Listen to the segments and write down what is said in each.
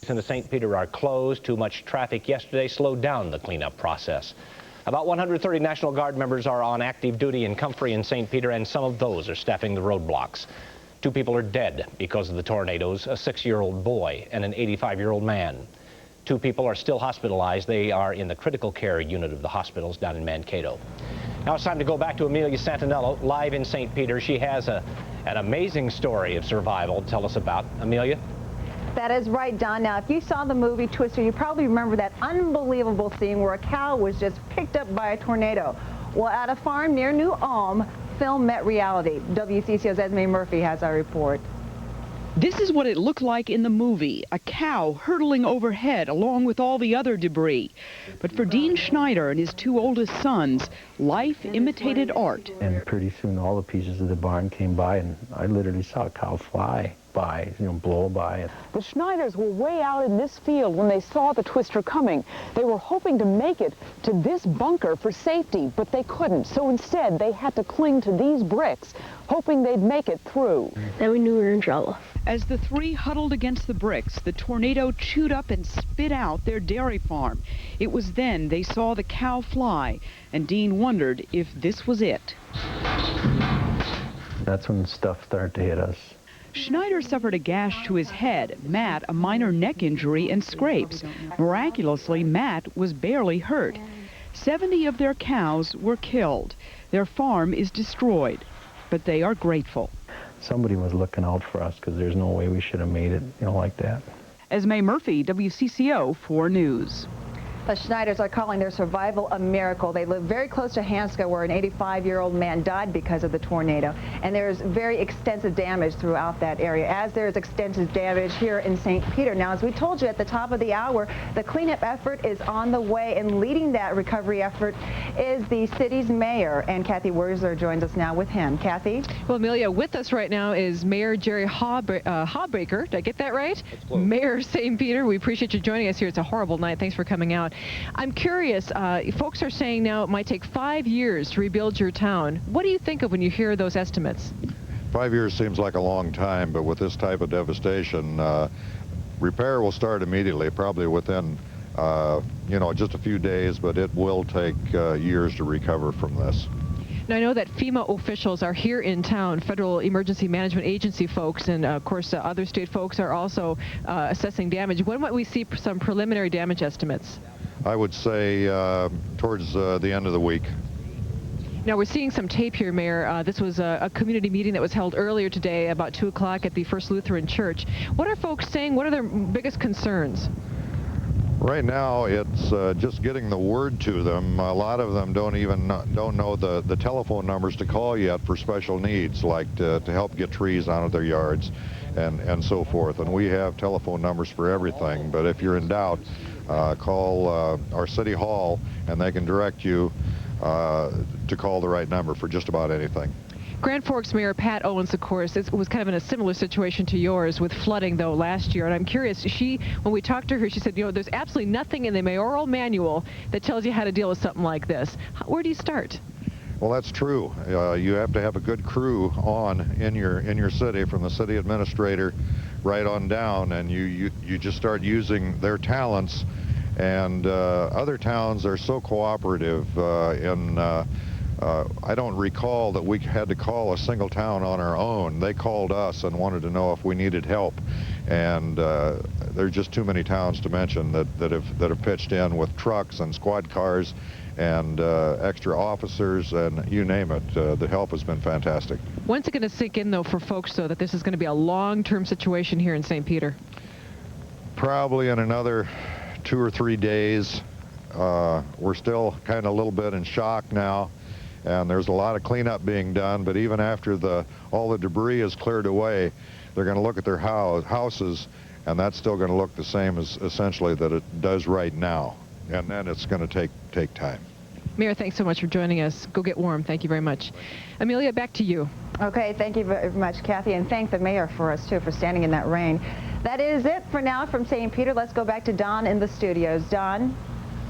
In the St. Peter are closed. Too much traffic yesterday slowed down the cleanup process. About 130 National Guard members are on active duty in Comfrey and St. Peter, and some of those are staffing the roadblocks. 2 people are dead because of the tornadoes, a 6-year-old boy and an 85-year-old man. 2 people are still hospitalized. They are in the critical care unit of the hospitals down in Mankato. Now it's time to go back to Amelia Santinello, live in St. Peter. She has an amazing story of survival to tell us about. Amelia? That is right, Don. Now, if you saw the movie Twister, you probably remember that unbelievable scene where a cow was just picked up by a tornado. Well, at a farm near New Ulm, film met reality. WCCO's Esme Murphy has our report. This is what it looked like in the movie, a cow hurtling overhead along with all the other debris. But for Dean Schneider and his 2 oldest sons, life imitated art. And pretty soon all the pieces of the barn came by, and I literally saw a cow fly by, blow by. The Schneiders were way out in this field when they saw the Twister coming. They were hoping to make it to this bunker for safety, but they couldn't. So instead, they had to cling to these bricks, hoping they'd make it through. Then we knew we were in trouble. As the 3 huddled against the bricks, the tornado chewed up and spit out their dairy farm. It was then they saw the cow fly, and Dean wondered if this was it. That's when stuff started to hit us. Schneider suffered a gash to his head, Matt a minor neck injury and scrapes. Miraculously, Matt was barely hurt. 70 of their cows were killed. Their farm is destroyed, but they are grateful. Somebody was looking out for us, because there's no way we should have made it, like that. Esme Murphy, WCCO 4 News. The Schneiders are calling their survival a miracle. They live very close to Hanska, where an 85-year-old man died because of the tornado. And there's very extensive damage throughout that area, as there is extensive damage here in St. Peter. Now, as we told you at the top of the hour, the cleanup effort is on the way, and leading that recovery effort is the city's mayor. And Kathy Wurzler joins us now with him. Kathy? Well, Amelia, with us right now is Mayor Jerry Hawbaker. Did I get that right? Mayor St. Peter, we appreciate you joining us here. It's a horrible night. Thanks for coming out. I'm curious, folks are saying now it might take 5 years to rebuild your town. What do you think of when you hear those estimates? 5 years seems like a long time, but with this type of devastation, repair will start immediately, probably within, just a few days, but it will take years to recover from this. Now, I know that FEMA officials are here in town, Federal Emergency Management Agency folks, and of course other state folks are also assessing damage. When might we see some preliminary damage estimates? I would say towards the end of the week. Now, we're seeing some tape here, Mayor. This was a community meeting that was held earlier today about 2 o'clock at the First Lutheran Church. What are folks saying? What are their biggest concerns? Right now, it's just getting the word to them. A lot of them don't know the telephone numbers to call yet for special needs, like to help get trees out of their yards and so forth. And we have telephone numbers for everything. But if you're in doubt, call our city hall, and they can direct you to call the right number for just about anything. Grand Forks Mayor Pat Owens, of course, was kind of in a similar situation to yours with flooding, though, last year. And I'm curious, when we talked to her, she said, there's absolutely nothing in the mayoral manual that tells you how to deal with something like this. Where do you start? Well, that's true. You have to have a good crew in your city, from the city administrator right on down, and you just start using their talents. And other towns are so cooperative I don't recall that we had to call a single town on our own. They called us and wanted to know if we needed help, and there's just too many towns to mention that have pitched in with trucks and squad cars and extra officers, and you name it. The help has been fantastic. When's it going to sink in, though, for folks, though, that this is going to be a long-term situation here in St. Peter? Probably in another 2 or 3 days. We're still kind of a little bit in shock now. And there's a lot of cleanup being done, but even after all the debris is cleared away, they're going to look at their houses, and that's still going to look the same as essentially that it does right now. And then it's going to take time. Mayor, thanks so much for joining us. Go get warm. Thank you very much. Amelia, back to you. Okay, thank you very much, Kathy, and thank the mayor for us, too, for standing in that rain. That is it for now from St. Peter. Let's go back to Don in the studios. Don?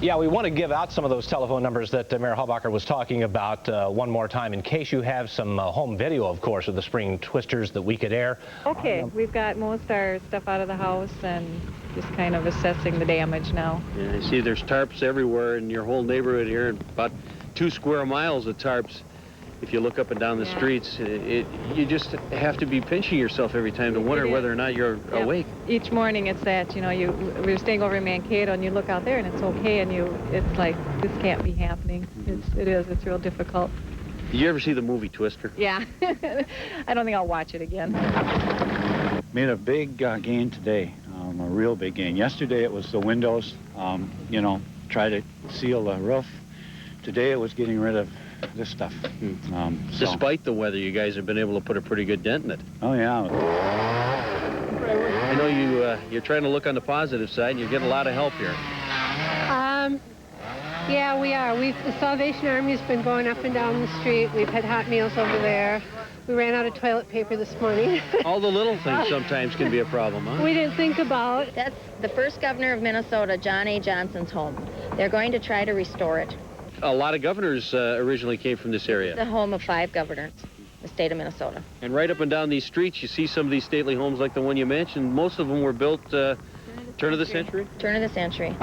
Yeah, we want to give out some of those telephone numbers that Mayor Hallbacher was talking about one more time in case you have some home video, of course, of the spring twisters that we could air. Okay, we've got most of our stuff out of the house and just kind of assessing the damage now. Yeah, I see there's tarps everywhere in your whole neighborhood here, and about 2 square miles of tarps. If you look up and down the streets, you just have to be pinching yourself every time to wonder whether or not you're awake. Each morning it's that, you know, we're staying over in Mankato and you look out there and it's okay and it's like, this can't be happening. It's real difficult. Did you ever see the movie Twister? Yeah, I don't think I'll watch it again. Made a big gain today, a real big gain. Yesterday it was the windows, you know, try to seal the roof. Today it was getting rid of this stuff. Despite the weather, you guys have been able to put a pretty good dent in it. Oh, yeah. I know you're trying to look on the positive side, and you're getting a lot of help here. Yeah, we are. The Salvation Army's been going up and down the street. We've had hot meals over there. We ran out of toilet paper this morning. All the little things sometimes can be a problem, huh? We didn't think about. That's the first governor of Minnesota, John A. Johnson's home. They're going to try to restore it. A lot of governors originally came from this area. The home of 5 governors, the state of Minnesota. And right up and down these streets, you see some of these stately homes like the one you mentioned. Most of them were built turn of the century? Turn of the century.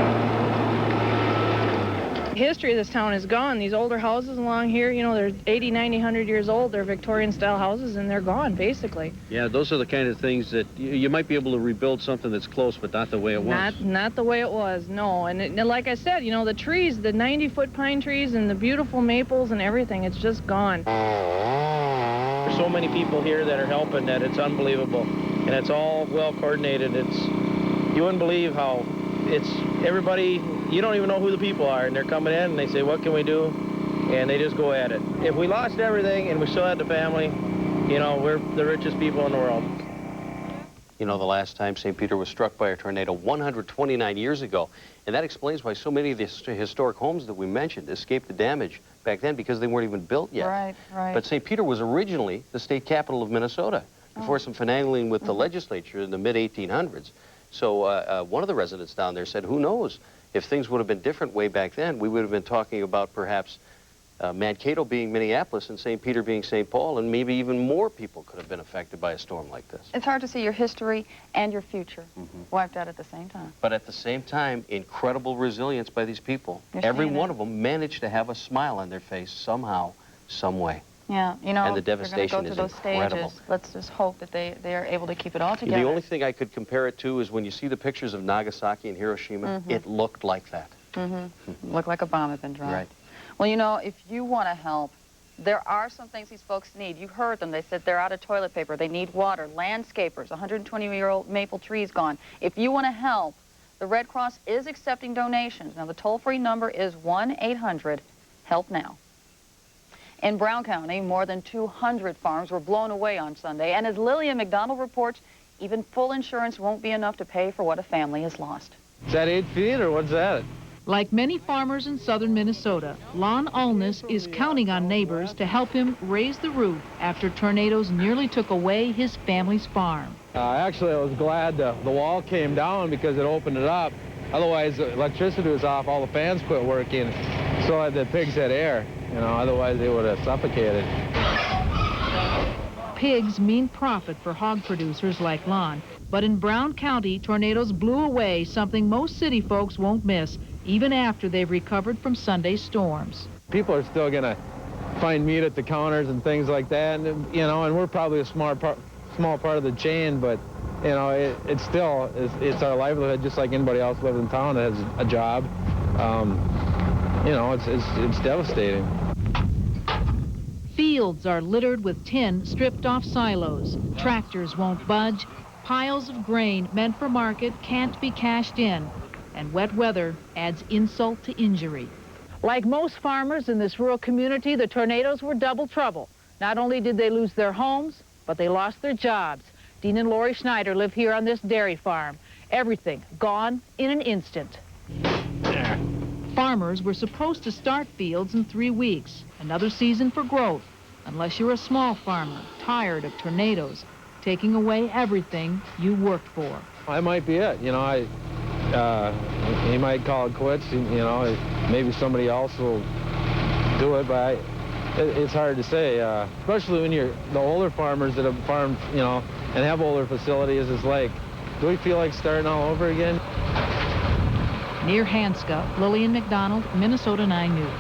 The history of this town is gone. These older houses along here, you know, they're 80, 90, 100 years old. They're Victorian-style houses, and they're gone, basically. Yeah, those are the kind of things that you might be able to rebuild something that's close, but not the way it was. Not the way it was, no. And like I said, you know, the trees, the 90-foot pine trees and the beautiful maples and everything, it's just gone. There's so many people here that are helping that it's unbelievable. And it's all well coordinated. You wouldn't believe how it's everybody, you don't even know who the people are, and they're coming in and they say, what can we do? And they just go at it. If we lost everything and we still had the family, you know, we're the richest people in the world. You know, the last time St. Peter was struck by a tornado 129 years ago, and that explains why so many of the historic homes that we mentioned escaped the damage back then because they weren't even built yet. Right. But St. Peter was originally the state capital of Minnesota before some finagling with the legislature in the mid-1800s. So one of the residents down there said, who knows, if things would have been different way back then, we would have been talking about perhaps Mankato being Minneapolis and St. Peter being St. Paul, and maybe even more people could have been affected by a storm like this. It's hard to see your history and your future wiped out at the same time. But at the same time, incredible resilience by these people. Every one of them managed to have a smile on their face somehow, some way. Yeah, you know, and the devastation is incredible. Stages. Let's just hope that they are able to keep it all together. The only thing I could compare it to is when you see the pictures of Nagasaki and Hiroshima, it looked like that. Looked like a bomb had been dropped. Right. Well, you know, if you want to help, there are some things these folks need. You heard them. They said they're out of toilet paper. They need water. Landscapers, 120-year-old maple trees gone. If you want to help, the Red Cross is accepting donations. Now, the toll-free number is 1-800-HELP-NOW. In Brown County, more than 200 farms were blown away on Sunday. And as Lillian McDonald reports, even full insurance won't be enough to pay for what a family has lost. Is that 8 feet or what's that? Like many farmers in southern Minnesota, Lon Alness is counting on neighbors to help him raise the roof after tornadoes nearly took away his family's farm. Actually, I was glad the wall came down because it opened it up. Otherwise, the electricity was off, all the fans quit working, so the pigs had air. You know, otherwise they would have suffocated. Pigs mean profit for hog producers like Lon, but in Brown County, tornadoes blew away something most city folks won't miss, even after they've recovered from Sunday's storms. People are still going to find meat at the counters and things like that, and, you know, and we're probably a small part of the chain, but, you know, it's still, it's our livelihood just like anybody else lives in town that has a job. You know, it's devastating. Fields are littered with tin stripped off silos. Tractors won't budge. Piles of grain meant for market can't be cashed in. And wet weather adds insult to injury. Like most farmers in this rural community, the tornadoes were double trouble. Not only did they lose their homes, but they lost their jobs. Dean and Lori Schneider live here on this dairy farm. Everything gone in an instant. Farmers were supposed to start fields in 3 weeks. Another season for growth, unless you're a small farmer, tired of tornadoes, taking away everything you worked for. That might be it. You know, he might call it quits. You know, maybe somebody else will do it, but it's hard to say, especially when you're the older farmers that have farmed, you know, and have older facilities. It's like, do we feel like starting all over again? Near Hanska, Lillian McDonald, Minnesota 9 News.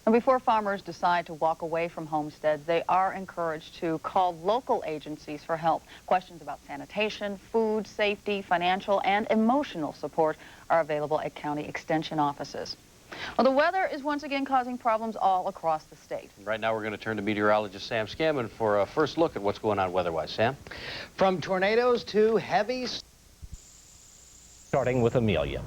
And before farmers decide to walk away from homesteads, they are encouraged to call local agencies for help. Questions about sanitation, food, safety, financial, and emotional support are available at county extension offices. Well, the weather is once again causing problems all across the state. Right now we're going to turn to meteorologist Sam Scammon for a first look at what's going on weather-wise. Sam? From tornadoes to heavy... Starting with Amelia.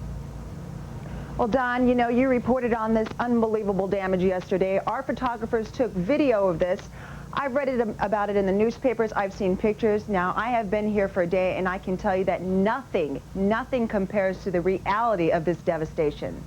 Well, Don, you know, you reported on this unbelievable damage yesterday. Our photographers took video of this. I've read about it in the newspapers. I've seen pictures. Now, I have been here for a day, and I can tell you that nothing compares to the reality of this devastation.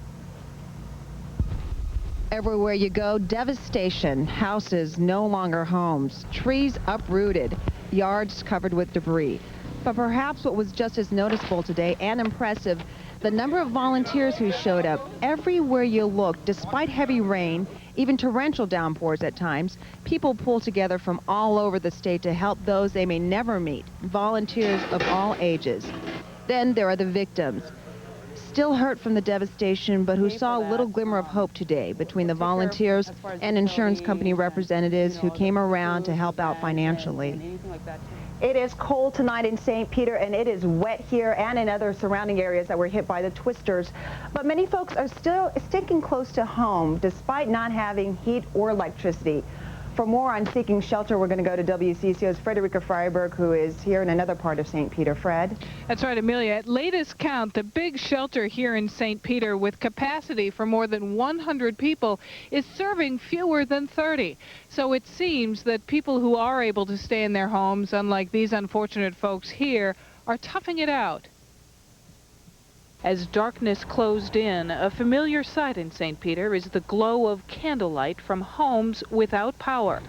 Everywhere you go, devastation. Houses no longer homes. Trees uprooted. Yards covered with debris. But perhaps what was just as noticeable today and impressive, the number of volunteers who showed up. Everywhere you look, despite heavy rain, even torrential downpours at times, people pull together from all over the state to help those they may never meet. Volunteers of all ages. Then there are the victims. Still hurt from the devastation, but who saw a little glimmer of hope today between the volunteers and insurance company representatives who came around to help out financially. It is cold tonight in St. Peter, and it is wet here and in other surrounding areas that were hit by the twisters. But many folks are still sticking close to home despite not having heat or electricity. For more on seeking shelter, we're going to go to WCCO's Frederica Freiberg, who is here in another part of St. Peter. Fred? That's right, Amelia. At latest count, the big shelter here in St. Peter, with capacity for more than 100 people, is serving fewer than 30. So it seems that people who are able to stay in their homes, unlike these unfortunate folks here, are toughing it out. As darkness closed in, a familiar sight in St. Peter is the glow of candlelight from homes without power.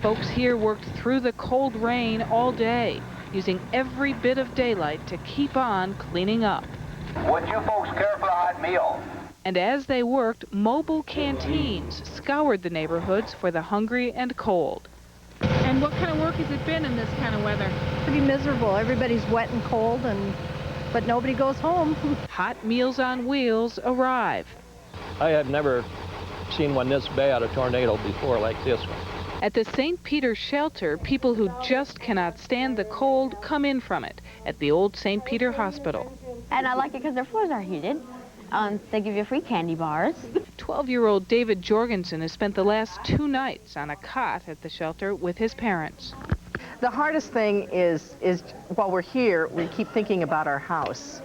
Folks here worked through the cold rain all day, using every bit of daylight to keep on cleaning up. Would you folks care for a hot meal? And as they worked, mobile canteens scoured the neighborhoods for the hungry and cold. And what kind of work has it been in this kind of weather? Pretty miserable. Everybody's wet and cold, but nobody goes home. Hot Meals on Wheels arrive. I have never seen one this bad, a tornado, before like this one. At the St. Peter shelter, people who just cannot stand the cold come in from it at the old St. Peter Hospital. And I like it because their floors are heated. They give you free candy bars. 12-year-old David Jorgensen has spent the last 2 nights on a cot at the shelter with his parents. The hardest thing is while we're here, we keep thinking about our house.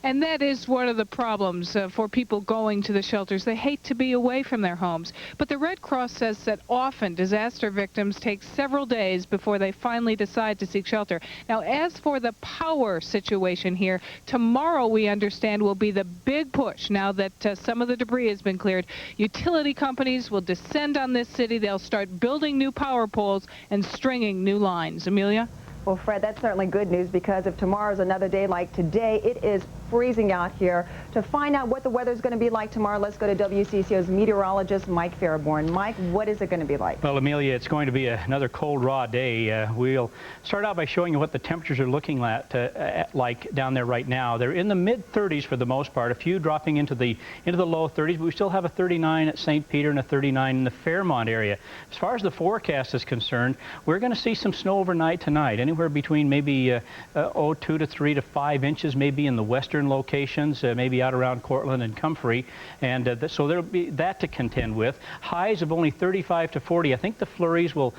And that is one of the problems for people going to the shelters. They hate to be away from their homes. But the Red Cross says that often disaster victims take several days before they finally decide to seek shelter. Now, as for the power situation here, tomorrow, we understand, will be the big push now that some of the debris has been cleared. Utility companies will descend on this city. They'll start building new power poles and stringing new lines. Amelia? Well, Fred, that's certainly good news, because if tomorrow's another day like today, it is freezing out here. To find out what the weather's going to be like tomorrow, let's go to WCCO's meteorologist, Mike Fairborn. Mike, what is it going to be like? Well, Amelia, it's going to be another cold, raw day. We'll start out by showing you what the temperatures are looking like down there right now. They're in the mid-30s for the most part, a few dropping into the low 30s, but we still have a 39 at St. Peter and a 39 in the Fairmont area. As far as the forecast is concerned, we're going to see some snow overnight tonight, anywhere between maybe 2 to 3 to 5 inches, maybe in the western locations, maybe out around Cortland and Comfrey, and so there'll be that to contend with. Highs of only 35 to 40. I think the flurries will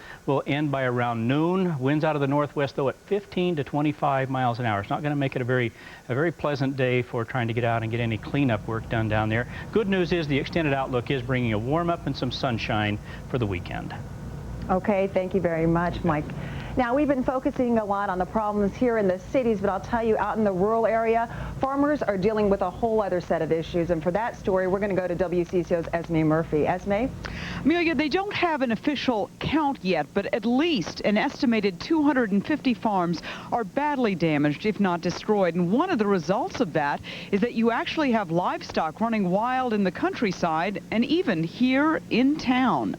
end by around noon. Winds out of the northwest, though, at 15 to 25 miles an hour. It's not going to make it a very pleasant day for trying to get out and get any cleanup work done down there. Good news is the extended outlook is bringing a warm up and some sunshine for the weekend. Okay, thank you very much, Mike. Now, we've been focusing a lot on the problems here in the cities, but I'll tell you, out in the rural area, farmers are dealing with a whole other set of issues. And for that story, we're going to go to WCCO's Esme Murphy. Esme? Amelia, they don't have an official count yet, but at least an estimated 250 farms are badly damaged, if not destroyed. And one of the results of that is that you actually have livestock running wild in the countryside and even here in town.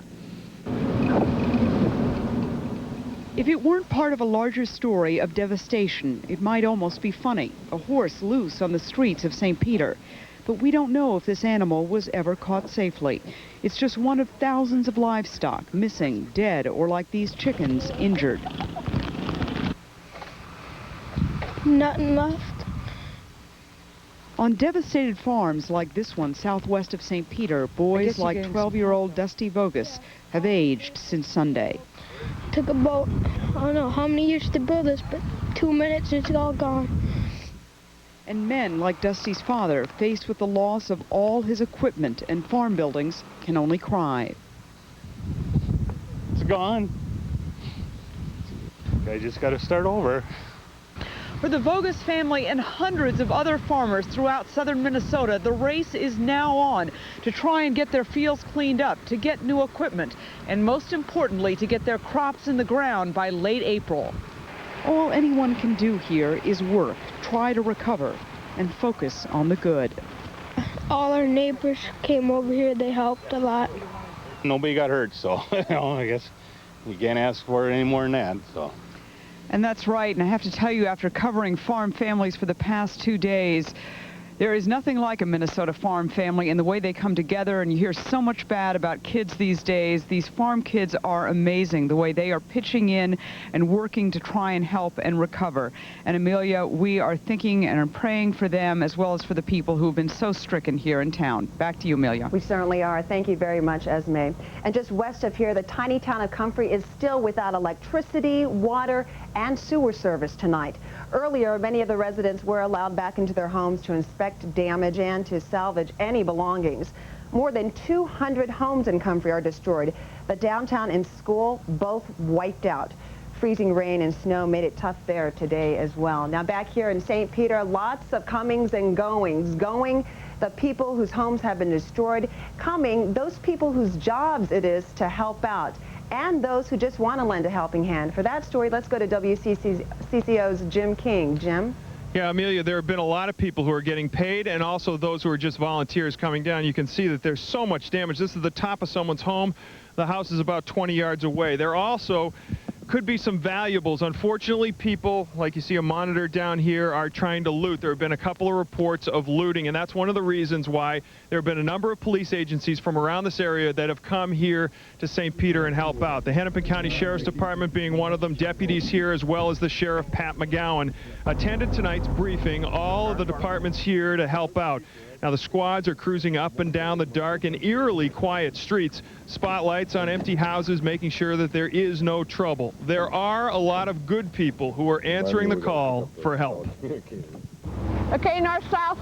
If it weren't part of a larger story of devastation, it might almost be funny. A horse loose on the streets of St. Peter. But we don't know if this animal was ever caught safely. It's just one of thousands of livestock missing, dead, or like these chickens, injured. Nothing left. On devastated farms like this one southwest of St. Peter, boys like 12-year-old Dusty Vogus have aged since Sunday. Took about, I don't know how many years to build this, but 2 minutes it's all gone. And men like Dusty's father, faced with the loss of all his equipment and farm buildings, can only cry. It's gone. I just got to start over. For the Vogus family and hundreds of other farmers throughout southern Minnesota, the race is now on to try and get their fields cleaned up, to get new equipment, and most importantly, to get their crops in the ground by late April. All anyone can do here is work, try to recover, and focus on the good. All our neighbors came over here. They helped a lot. Nobody got hurt, so I guess we can't ask for any more than that. So. And that's right, and I have to tell you, after covering farm families for the past 2 days, there is nothing like a Minnesota farm family and the way they come together, and you hear so much bad about kids these days. These farm kids are amazing, the way they are pitching in and working to try and help and recover. And Amelia, we are thinking and are praying for them as well as for the people who have been so stricken here in town. Back to you, Amelia. We certainly are. Thank you very much, Esme. And just west of here, the tiny town of Comfrey is still without electricity, water, and sewer service tonight. Earlier, many of the residents were allowed back into their homes to inspect damage and to salvage any belongings. More than 200 homes in Comfrey are destroyed. The downtown and school both wiped out. Freezing rain and snow made it tough there today as well. Now back here in St. Peter, lots of comings and goings. Going, the people whose homes have been destroyed. Coming, those people whose jobs it is to help out. And those who just want to lend a helping hand. For that story, let's go to WCCO's Jim King. Jim? Yeah, Amelia, there have been a lot of people who are getting paid and also those who are just volunteers coming down. You can see that there's so much damage. This is the top of someone's home. The house is about 20 yards away. There also could be some valuables. Unfortunately, people, like you see a monitor down here, are trying to loot. There have been a couple of reports of looting, and that's one of the reasons why there have been a number of police agencies from around this area that have come here to St. Peter and help out. The Hennepin County Sheriff's Department being one of them, deputies here, as well as the Sheriff Pat McGowan, attended tonight's briefing. All of the departments here to help out. Now, the squads are cruising up and down the dark and eerily quiet streets, spotlights on empty houses, making sure that there is no trouble. There are a lot of good people who are answering the call for help. Okay, north-south.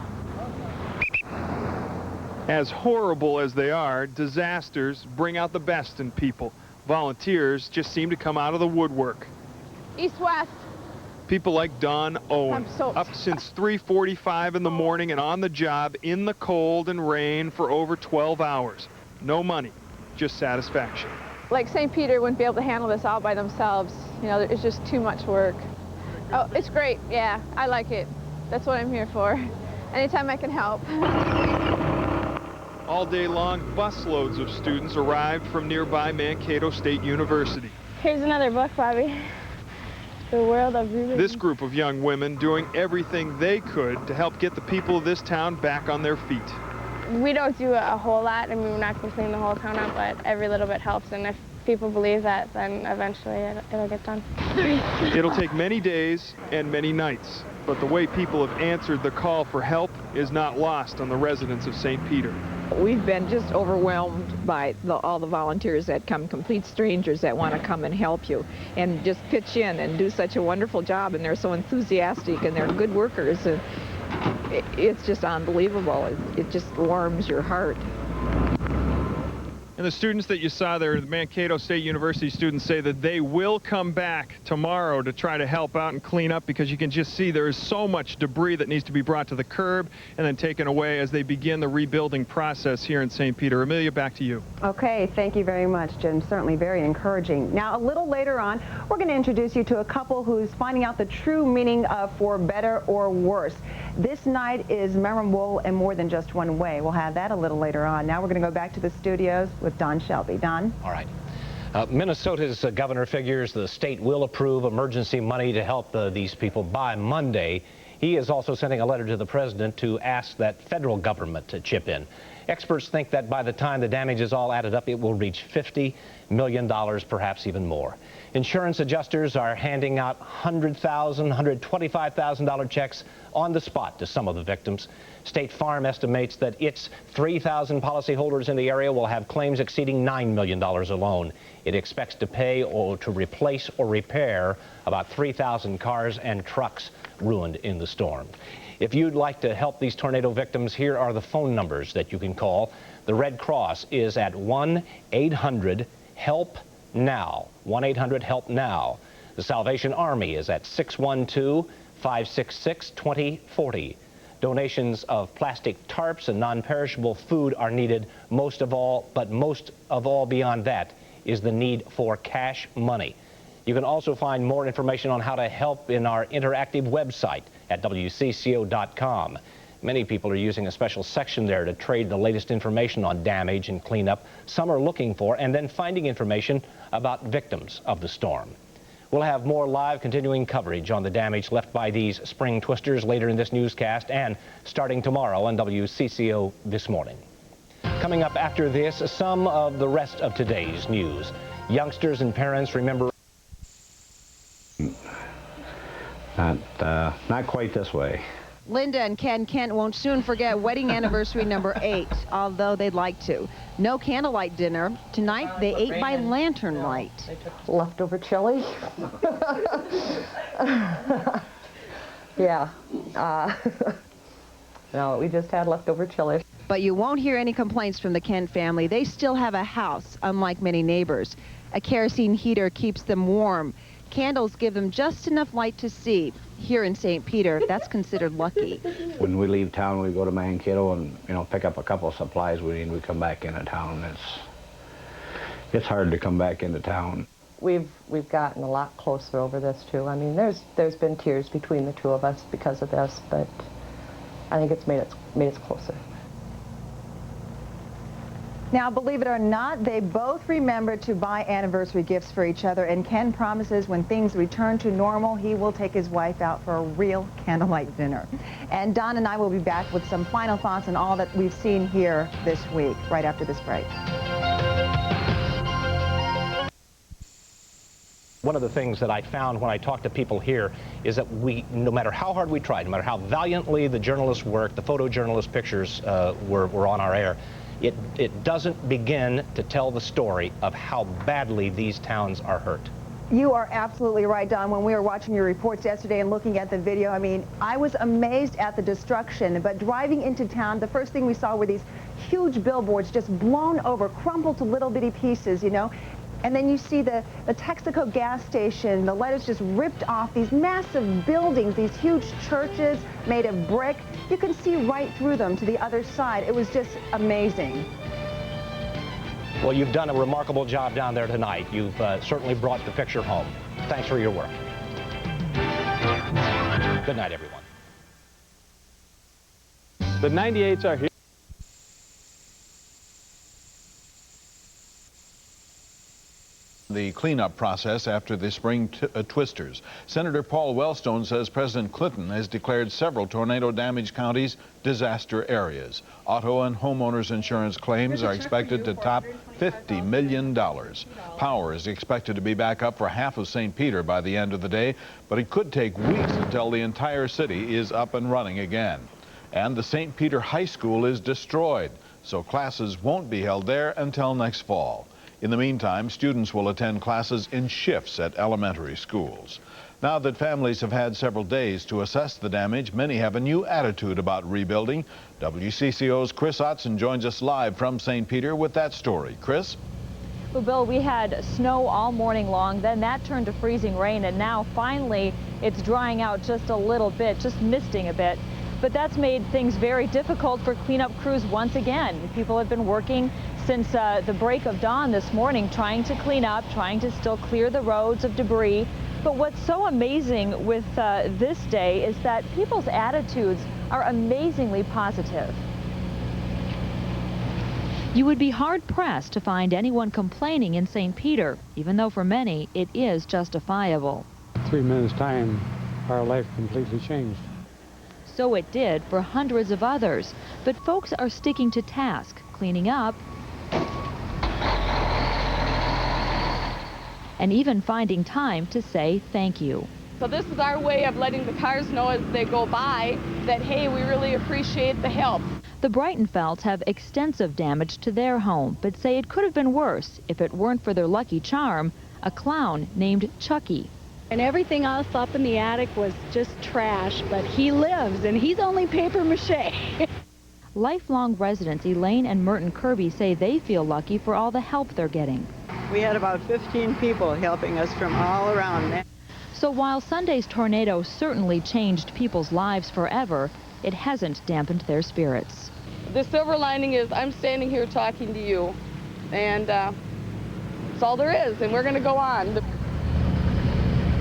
As horrible as they are, disasters bring out the best in people. Volunteers just seem to come out of the woodwork. East-west. People like Don Owen, up since 3:45 in the morning and on the job in the cold and rain for over 12 hours. No money, just satisfaction. Like St. Peter wouldn't be able to handle this all by themselves. You know, it's just too much work. Oh, it's great. Yeah, I like it. That's what I'm here for. Anytime I can help. All day long, busloads of students arrived from nearby Mankato State University. Here's another book, Bobby. The World of Rubens. This group of young women doing everything they could to help get the people of this town back on their feet. We don't do a whole lot. I mean, we're not going to clean the whole town up, but every little bit helps. And if people believe that, then eventually it'll get done. It'll take many days and many nights, but the way people have answered the call for help is not lost on the residents of St. Peter. We've been just overwhelmed by all the volunteers that come, complete strangers that want to come and help you and just pitch in and do such a wonderful job, and they're so enthusiastic and they're good workers, and it's just unbelievable. It just warms your heart. And the students that you saw there, the Mankato State University students, say that they will come back tomorrow to try to help out and clean up, because you can just see there is so much debris that needs to be brought to the curb and then taken away as they begin the rebuilding process here in St. Peter. Amelia, back to you. Okay, thank you very much, Jim. Certainly very encouraging. Now, a little later on, we're going to introduce you to a couple who's finding out the true meaning of for better or worse. This night is memorable in more than just one way. We'll have that a little later on. Now we're going to go back to the studios with Don Shelby. Don? All right. Minnesota's governor figures the state will approve emergency money to help these people by Monday. He is also sending a letter to the president to ask that federal government to chip in. Experts think that by the time the damage is all added up, it will reach $50 million, perhaps even more. Insurance adjusters are handing out $100,000, $125,000 checks on the spot to some of the victims. State Farm estimates that its 3,000 policyholders in the area will have claims exceeding $9 million alone. It expects to pay or to replace or repair about 3,000 cars and trucks ruined in the storm. If you'd like to help these tornado victims, here are the phone numbers that you can call. The Red Cross is at 1-800-HELP-NOW. 1-800-HELP-NOW. The Salvation Army is at 612-566-2040. Donations of plastic tarps and non-perishable food are needed most of all, but most of all beyond that is the need for cash money. You can also find more information on how to help in our interactive website at WCCO.com. Many people are using a special section there to trade the latest information on damage and cleanup. Some are looking for and then finding information about victims of the storm. We'll have more live continuing coverage on the damage left by these spring twisters later in this newscast and starting tomorrow on WCCO This Morning. Coming up after this, some of the rest of today's news. Youngsters and parents remember. Not quite this way. Linda and Ken Kent won't soon forget wedding anniversary number 8, although they'd like to. No candlelight dinner. Tonight, they ate by lantern light. Leftover chili. Yeah. No, we just had leftover chili. But you won't hear any complaints from the Kent family. They still have a house, unlike many neighbors. A kerosene heater keeps them warm. Candles give them just enough light to see. Here in St. Peter, that's considered lucky. When we leave town, we go to Mankato and, pick up a couple of supplies we need. We come back into town. It's hard to come back into town. We've gotten a lot closer over this too. I mean, there's been tears between the two of us because of this, but I think it's made us closer. Now, believe it or not, they both remember to buy anniversary gifts for each other, and Ken promises when things return to normal, he will take his wife out for a real candlelight dinner. And Don and I will be back with some final thoughts on all that we've seen here this week, right after this break. One of the things that I found when I talked to people here is that no matter how hard we tried, no matter how valiantly the journalists worked, the photojournalist pictures were on our air, it doesn't begin to tell the story of how badly these towns are hurt. You are absolutely right, Don. When we were watching your reports yesterday and looking at the video, I mean, I was amazed at the destruction. But driving into town, the first thing we saw were these huge billboards just blown over, crumpled to little bitty pieces, And then you see the Texaco gas station, the letters just ripped off, these massive buildings, these huge churches made of brick. You can see right through them to the other side. It was just amazing. Well, you've done a remarkable job down there tonight. You've certainly brought the picture home. Thanks for your work. Good night, everyone. The 98s are here. The cleanup process after the spring twisters. Senator Paul Wellstone says President Clinton has declared several tornado-damaged counties disaster areas. Auto and homeowners insurance claims are expected to top $50 million. Power is expected to be back up for half of St. Peter by the end of the day, but it could take weeks until the entire city is up and running again. And the St. Peter High School is destroyed, so classes won't be held there until next fall. In the meantime, students will attend classes in shifts at elementary schools. Now that families have had several days to assess the damage, many have a new attitude about rebuilding. WCCO's Chris Ottson joins us live from St. Peter with that story. Chris? Well, Bill, we had snow all morning long, then that turned to freezing rain, and now finally it's drying out just a little bit, just misting a bit. But that's made things very difficult for cleanup crews once again. People have been working since the break of dawn this morning, trying to clean up, trying to still clear the roads of debris. But what's so amazing with this day is that people's attitudes are amazingly positive. You would be hard-pressed to find anyone complaining in St. Peter, even though for many it is justifiable. 3 minutes time, our life completely changed. So it did for hundreds of others, but folks are sticking to task, cleaning up, and even finding time to say thank you. So this is our way of letting the cars know as they go by that, hey, we really appreciate the help. The Breitenfelds have extensive damage to their home, but say it could have been worse if it weren't for their lucky charm, a clown named Chucky. And everything else up in the attic was just trash, but he lives, and he's only paper mache. Lifelong residents Elaine and Merton Kirby say they feel lucky for all the help they're getting. We had about 15 people helping us from all around. So while Sunday's tornado certainly changed people's lives forever, it hasn't dampened their spirits. The silver lining is I'm standing here talking to you, and that's all there is, and we're going to go on.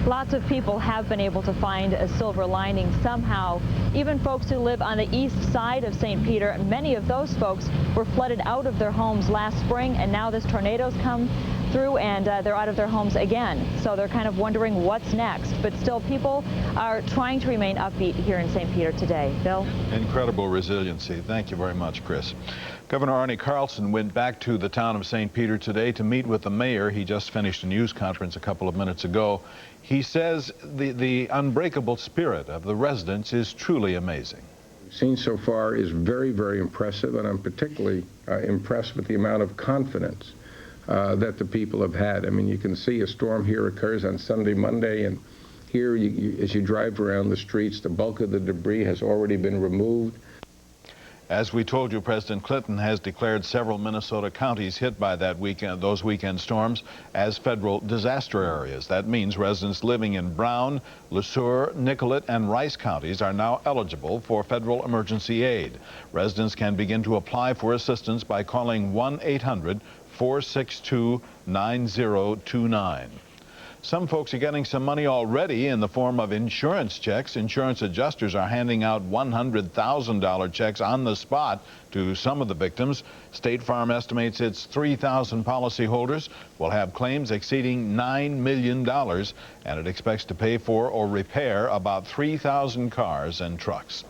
Lots of people have been able to find a silver lining somehow. Even folks who live on the east side of St. Peter, many of those folks were flooded out of their homes last spring, and now this tornado's come through and they're out of their homes again. So they're kind of wondering what's next. But still, people are trying to remain upbeat here in St. Peter today. Bill? Incredible resiliency. Thank you very much, Chris. Governor Arne Carlson went back to the town of St. Peter today to meet with the mayor. He just finished a news conference a couple of minutes ago. He says the unbreakable spirit of the residents is truly amazing. What we've seen so far is very, very impressive, and I'm particularly impressed with the amount of confidence that the people have had. I mean, you can see a storm here occurs on Sunday, Monday, and here, as you drive around the streets, the bulk of the debris has already been removed. As we told you, President Clinton has declared several Minnesota counties hit by those weekend storms as federal disaster areas. That means residents living in Brown, Le Sueur, Nicollet, and Rice counties are now eligible for federal emergency aid. Residents can begin to apply for assistance by calling 1-800-462-9029. Some folks are getting some money already in the form of insurance checks. Insurance adjusters are handing out $100,000 checks on the spot to some of the victims. State Farm estimates its 3,000 policyholders will have claims exceeding $9 million, and it expects to pay for or repair about 3,000 cars and trucks.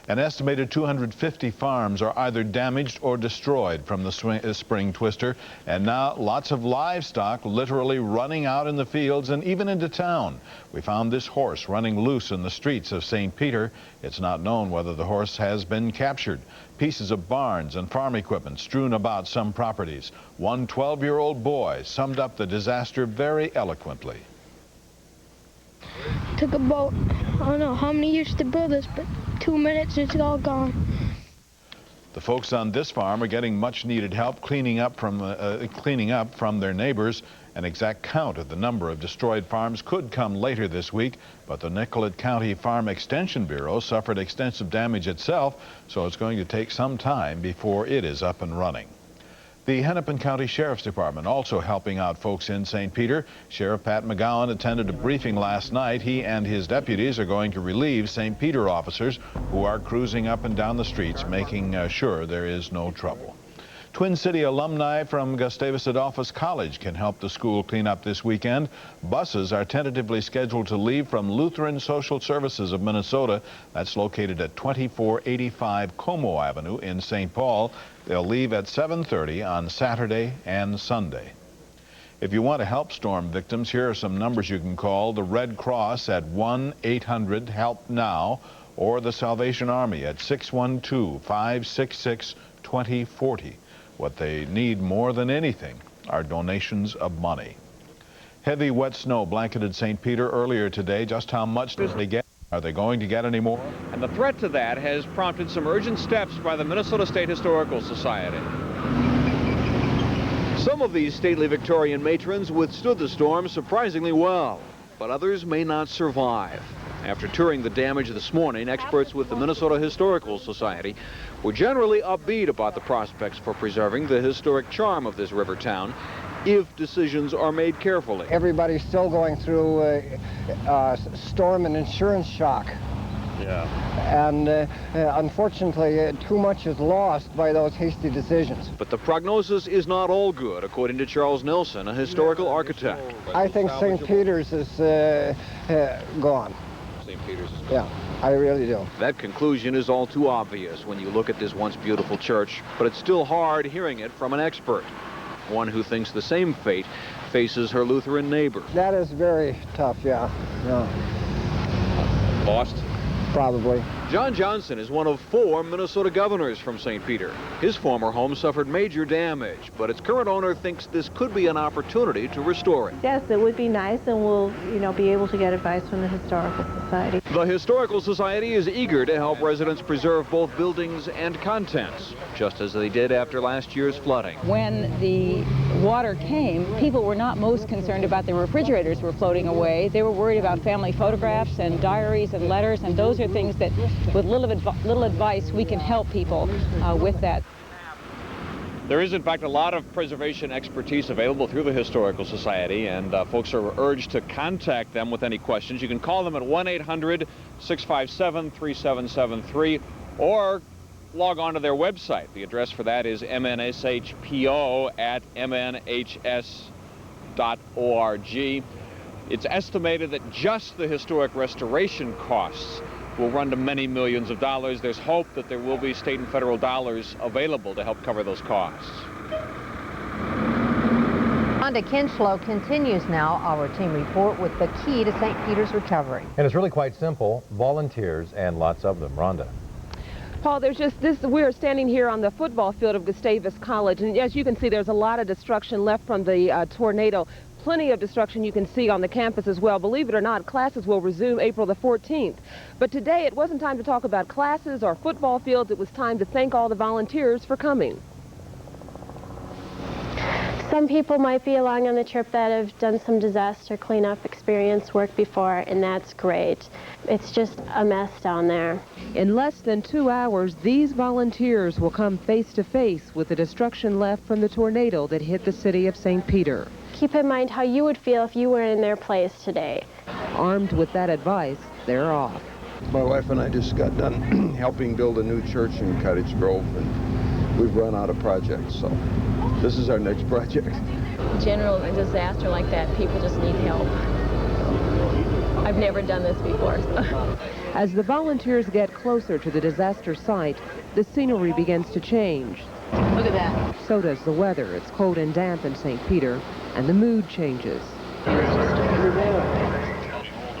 An estimated 250 farms are either damaged or destroyed from the spring twister, and now lots of livestock literally running out in the fields and even into town. We found this horse running loose in the streets of St. Peter. It's not known whether the horse has been captured. Pieces of barns and farm equipment strewn about some properties. One 12-year-old boy summed up the disaster very eloquently. Took about, I don't know how many years to build this, but 2 minutes and it's all gone. The folks on this farm are getting much needed help cleaning up from their neighbors. An exact count of the number of destroyed farms could come later this week, but the Nicollet County Farm Extension Bureau suffered extensive damage itself, so it's going to take some time before it is up and running. The Hennepin County Sheriff's Department also helping out folks in St. Peter. Sheriff Pat McGowan attended a briefing last night. He and his deputies are going to relieve St. Peter officers who are cruising up and down the streets, making sure there is no trouble. Twin City alumni from Gustavus Adolphus College can help the school clean up this weekend. Buses are tentatively scheduled to leave from Lutheran Social Services of Minnesota. That's located at 2485 Como Avenue in St. Paul. They'll leave at 7:30 on Saturday and Sunday. If you want to help storm victims, here are some numbers you can call. The Red Cross at 1-800-HELP-NOW or the Salvation Army at 612-566-2040. What they need more than anything are donations of money. Heavy wet snow blanketed St. Peter earlier today. Just how much did they get? Are they going to get any more? And the threat to that has prompted some urgent steps by the Minnesota State Historical Society. Some of these stately Victorian matrons withstood the storm surprisingly well, but others may not survive. After touring the damage this morning, experts with the Minnesota Historical Society were generally upbeat about the prospects for preserving the historic charm of this river town if decisions are made carefully. Everybody's still going through storm and insurance shock. Yeah. And unfortunately, too much is lost by those hasty decisions. But the prognosis is not all good, according to Charles Nelson, a historical architect. I think St. Peter's is gone. St. Peter's is gone. Yeah, I really do. That conclusion is all too obvious when you look at this once beautiful church, but it's still hard hearing it from an expert. One who thinks the same fate faces her Lutheran neighbor. That is very tough, yeah. Lost? Probably. John Johnson is one of 4 Minnesota governors from St. Peter. His former home suffered major damage, but its current owner thinks this could be an opportunity to restore it. Yes, it would be nice, and we'll, be able to get advice from the Historical Society. The Historical Society is eager to help residents preserve both buildings and contents, just as they did after last year's flooding. When the water came, people were not most concerned about the refrigerators were floating away. They were worried about family photographs and diaries and letters, and those are things that, with little advice, we can help people with that. There is, in fact, a lot of preservation expertise available through the Historical Society, and folks are urged to contact them with any questions. You can call them at 1-800-657-3773 or log on to their website. The address for that is mnshpo@mnhs.org. It's estimated that just the historic restoration costs will run to many millions of dollars. There's hope that there will be state and federal dollars available to help cover those costs. On to Kinchlow continues now our team report with the key to St. Peter's recovery. And it's really quite simple. Volunteers and lots of them. Rhonda. Paul, there's just this, we're standing here on the football field of Gustavus College, and as you can see, there's a lot of destruction left from the tornado. Plenty of destruction you can see on the campus as well. Believe it or not, classes will resume April the 14th. But today it wasn't time to talk about classes or football fields. It was time to thank all the volunteers for coming. Some people might be along on the trip that have done some disaster cleanup experience work before, and that's great. It's just a mess down there. In less than 2 hours, these volunteers will come face to face with the destruction left from the tornado that hit the city of St. Peter. Keep in mind how you would feel if you were in their place today. Armed with that advice, they're off. My wife and I just got done helping build a new church in Cottage Grove, and we've run out of projects, so this is our next project. General disaster like that, people just need help. I've never done this before. As the volunteers get closer to the disaster site, the scenery begins to change. Look at that. So does the weather. It's cold and damp in St. Peter, and the mood changes.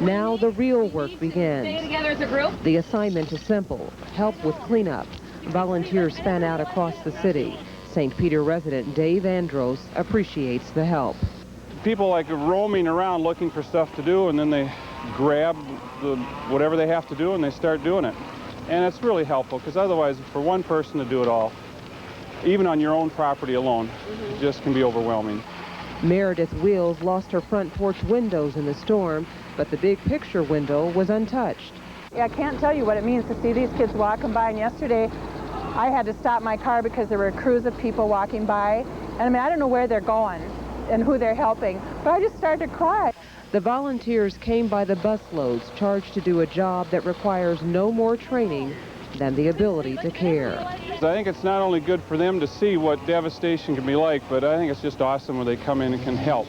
Now the real work begins. Stay together as a group. The assignment is simple: help with cleanup. Volunteers span out across the city. St. Peter resident Dave Andros appreciates the help. People like roaming around looking for stuff to do, and then they grab whatever they have to do and they start doing it. And it's really helpful, because otherwise, for one person to do it all, even on your own property alone, it just can be overwhelming. Meredith Wills lost her front porch windows in the storm, but the big picture window was untouched. Yeah, I can't tell you what it means to see these kids walking by, and yesterday I had to stop my car because there were crews of people walking by, and I mean, I don't know where they're going and who they're helping, but I just started to cry. The volunteers came by the busloads, charged to do a job that requires no more training than the ability to care. I think it's not only good for them to see what devastation can be like, but I think it's just awesome when they come in and can help.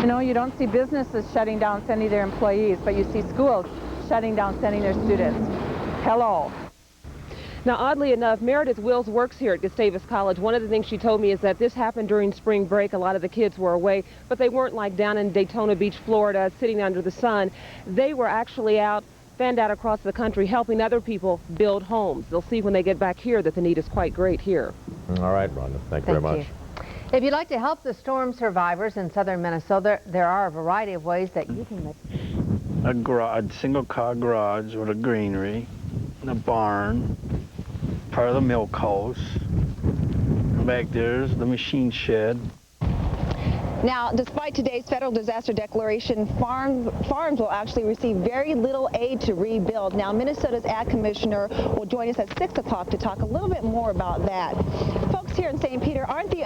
You know, you don't see businesses shutting down, sending their employees, but you see schools shutting down, sending their students. Hello. Now, oddly enough, Meredith Wills works here at Gustavus College. One of the things she told me is that this happened during spring break. A lot of the kids were away, but they weren't like down in Daytona Beach, Florida, sitting under the sun. They were actually out, fanned out across the country, helping other people build homes. They'll see when they get back here that the need is quite great here. All right, Rhonda. Thank you very much. If you'd like to help the storm survivors in southern Minnesota, there are a variety of ways that you can make. A garage, single-car garage with a greenery, and a barn, part of the milk house. And back there's the machine shed. Now, despite today's federal disaster declaration, farms will actually receive very little aid to rebuild. Now, Minnesota's Ag Commissioner will join us at 6 o'clock to talk a little bit more about that. Folks here in St. Peter aren't the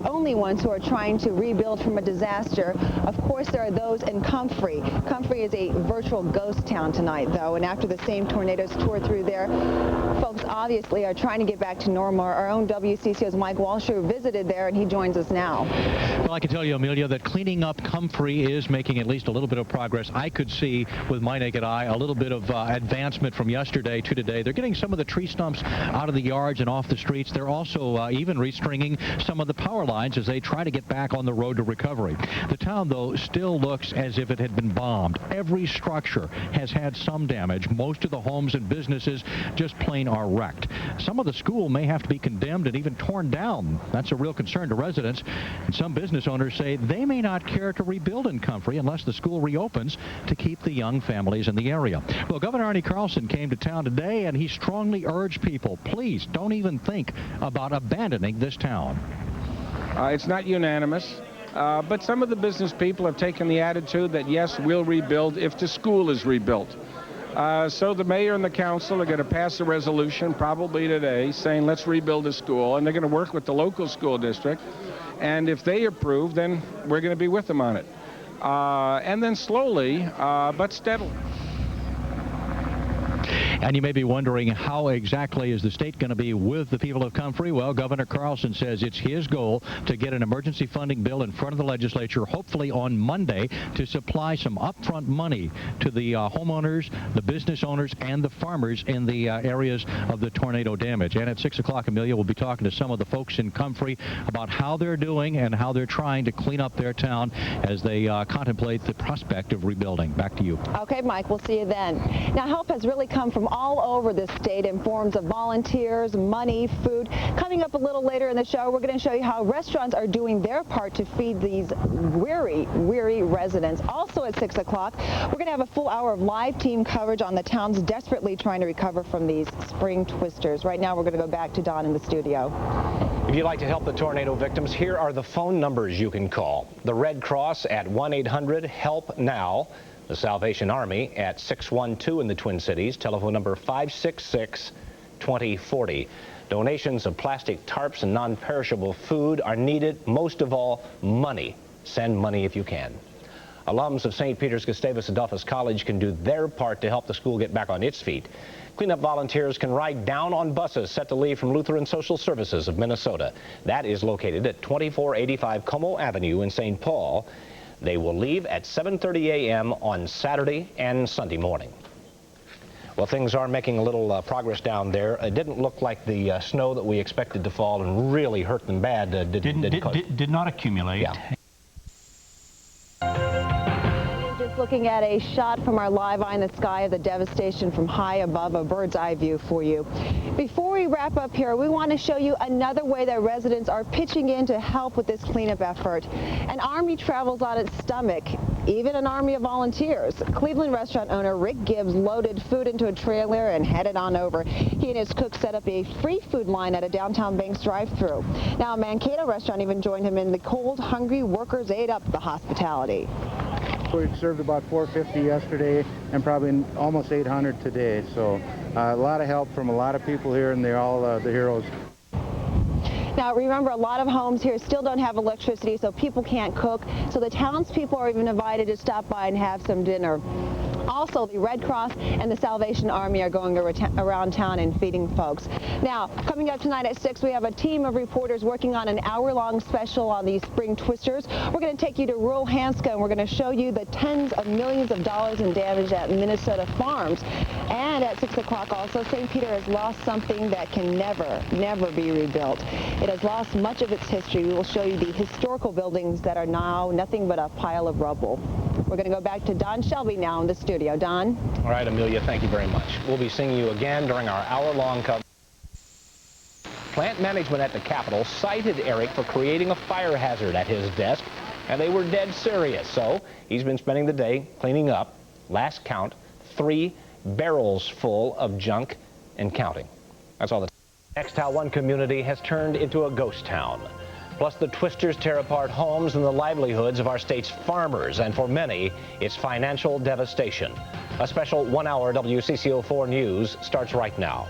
only ones who are trying to rebuild from a disaster. Of course, there are those in Comfrey. Comfrey is a virtual ghost town tonight, though, and after the same tornadoes tore through there, folks obviously are trying to get back to normal. Our own WCCO's Mike Walsher visited there, and he joins us now. Well, I can tell you, Amelia, that cleaning up Comfrey is making at least a little bit of progress. I could see with my naked eye a little bit of advancement from yesterday to today. They're getting some of the tree stumps out of the yards and off the streets. They're also even restringing some of the power lines as they try to get back on the road to recovery. The town, though, still looks as if it had been bombed. Every structure has had some damage. Most of the homes and businesses just plain are wrecked. Some of the school may have to be condemned and even torn down. That's a real concern to residents. And some business owners say they may not care to rebuild in Comfrey unless the school reopens to keep the young families in the area. Well, Governor Arnie Carlson came to town today, and he strongly urged people, please don't even think about abandoning this town. It's not unanimous, but some of the business people have taken the attitude that, yes, we'll rebuild if the school is rebuilt. So the mayor and the council are going to pass a resolution probably today saying let's rebuild the school, and they're going to work with the local school district. And if they approve, then we're going to be with them on it. And then slowly, but steadily. And you may be wondering, how exactly is the state going to be with the people of Comfrey? Well, Governor Carlson says it's his goal to get an emergency funding bill in front of the legislature, hopefully on Monday, to supply some upfront money to the homeowners, the business owners, and the farmers in the areas of the tornado damage. And at 6 o'clock, Amelia, we'll be talking to some of the folks in Comfrey about how they're doing and how they're trying to clean up their town as they contemplate the prospect of rebuilding. Back to you. Okay, Mike, we'll see you then. Now, help has really come from all over the state in forms of volunteers, money, food. Coming up a little later in the show, we're going to show you how restaurants are doing their part to feed these weary residents. Also at 6 o'clock, we're going to have a full hour of live team coverage on the towns desperately trying to recover from these spring twisters. Right now, we're going to go back to Don in the studio. If you'd like to help the tornado victims, here are the phone numbers you can call. The Red Cross at 1-800-HELP-NOW. The Salvation Army at 612 in the Twin Cities, telephone number 566-2040. Donations of plastic tarps and non-perishable food are needed. Most of all, money. Send money if you can. Alums of St. Peter's Gustavus Adolphus College can do their part to help the school get back on its feet. Cleanup volunteers can ride down on buses set to leave from Lutheran Social Services of Minnesota. That is located at 2485 Como Avenue in St. Paul. They will leave at 7:30 a.m. on Saturday and Sunday morning. Well, things are making a little progress down there. It didn't look like the snow that we expected to fall and really hurt them bad did not accumulate. Yeah. Just looking at a shot from our live eye in the sky of the devastation from high above, a bird's eye view for you. Before we wrap up here, we want to show you another way that residents are pitching in to help with this cleanup effort. An army travels on its stomach, even an army of volunteers. Cleveland restaurant owner Rick Gibbs loaded food into a trailer and headed on over. He and his cook set up a free food line at a downtown Banks drive-thru. Now, a Mankato restaurant even joined him in the cold, hungry workers ate up the hospitality. We served about 450 yesterday and probably almost 800 today. So a lot of help from a lot of people here, and they're all the heroes. Now, remember, a lot of homes here still don't have electricity, so people can't cook. So the townspeople are even invited to stop by and have some dinner. Also, the Red Cross and the Salvation Army are going around town and feeding folks. Now, coming up tonight at 6, we have a team of reporters working on an hour-long special on these spring twisters. We're going to take you to rural Hanska, and we're going to show you the tens of millions of dollars in damage at Minnesota farms. And at 6 o'clock also, St. Peter has lost something that can never be rebuilt. It has lost much of its history. We will show you the historical buildings that are now nothing but a pile of rubble. We're going to go back to Don Shelby now in the studio. Don? All right, Amelia, thank you very much. We'll be seeing you again during our hour-long coverage. plant management at the Capitol cited Eric for creating a fire hazard at his desk, and they were dead serious. So he's been spending the day cleaning up, last count, 3 barrels full of junk and counting. That's all. Next, how one community has turned into a ghost town. Plus, the twisters tear apart homes and the livelihoods of our state's farmers, and for many, it's financial devastation. A special 1-hour WCCO4 News starts right now.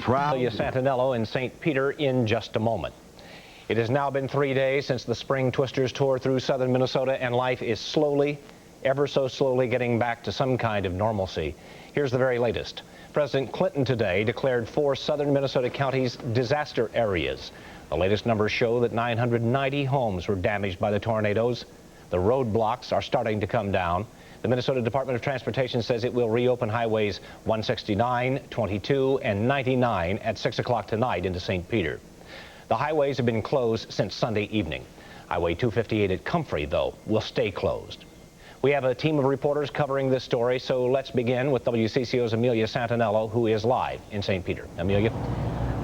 Amelia Santinello in St. Peter in just a moment. It has now been 3 days since the spring twisters tore through southern Minnesota, and life is slowly, ever so slowly, getting back to some kind of normalcy. Here's the very latest. President Clinton today declared 4 southern Minnesota counties disaster areas. The latest numbers show that 990 homes were damaged by the tornadoes. The roadblocks are starting to come down. The Minnesota Department of Transportation says it will reopen highways 169, 22, and 99 at 6 o'clock tonight into St. Peter. The highways have been closed since Sunday evening. Highway 258 at Comfrey, though, will stay closed. We have a team of reporters covering this story, so let's begin with WCCO's Amelia Santinello, who is live in St. Peter. Amelia?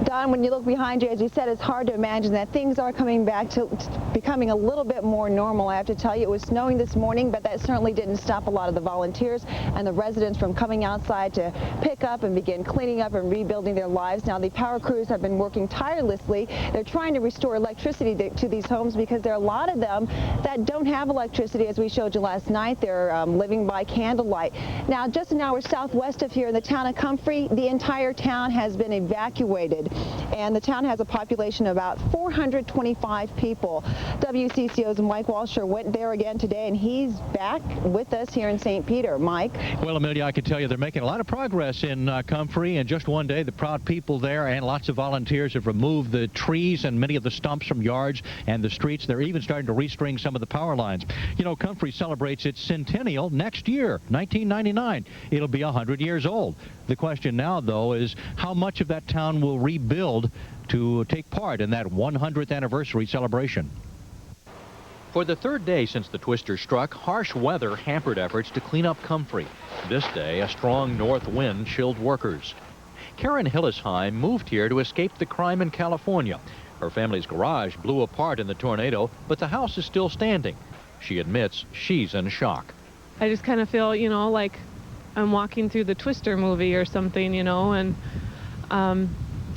Don, when you look behind you, as you said, it's hard to imagine that things are coming back to becoming a little bit more normal. I have to tell you, it was snowing this morning, but that certainly didn't stop a lot of the volunteers and the residents from coming outside to pick up and begin cleaning up and rebuilding their lives. Now, the power crews have been working tirelessly. They're trying to restore electricity to these homes because there are a lot of them that don't have electricity, as we showed you last night. They're living by candlelight. Now, just an hour southwest of here in the town of Comfrey, the entire town has been evacuated. And the town has a population of about 425 people. WCCO's Mike Walsher went there again today, and he's back with us here in St. Peter. Mike? Well, Amelia, I can tell you they're making a lot of progress in Comfrey. In just one day, the proud people there and lots of volunteers have removed the trees and many of the stumps from yards and the streets. They're even starting to restring some of the power lines. You know, Comfrey celebrates its centennial next year, 1999. It'll be 100 years old. The question now, though, is how much of that town will rebuild to take part in that 100th anniversary celebration. For the third day since the twister struck, harsh weather hampered efforts to clean up Comfrey. This day, a strong north wind chilled workers. Karen Hillesheim moved here to escape the crime in California. Her family's garage blew apart in the tornado, but the house is still standing. She admits she's in shock. I just kind of feel, you know, like I'm walking through the Twister movie or something, you know, and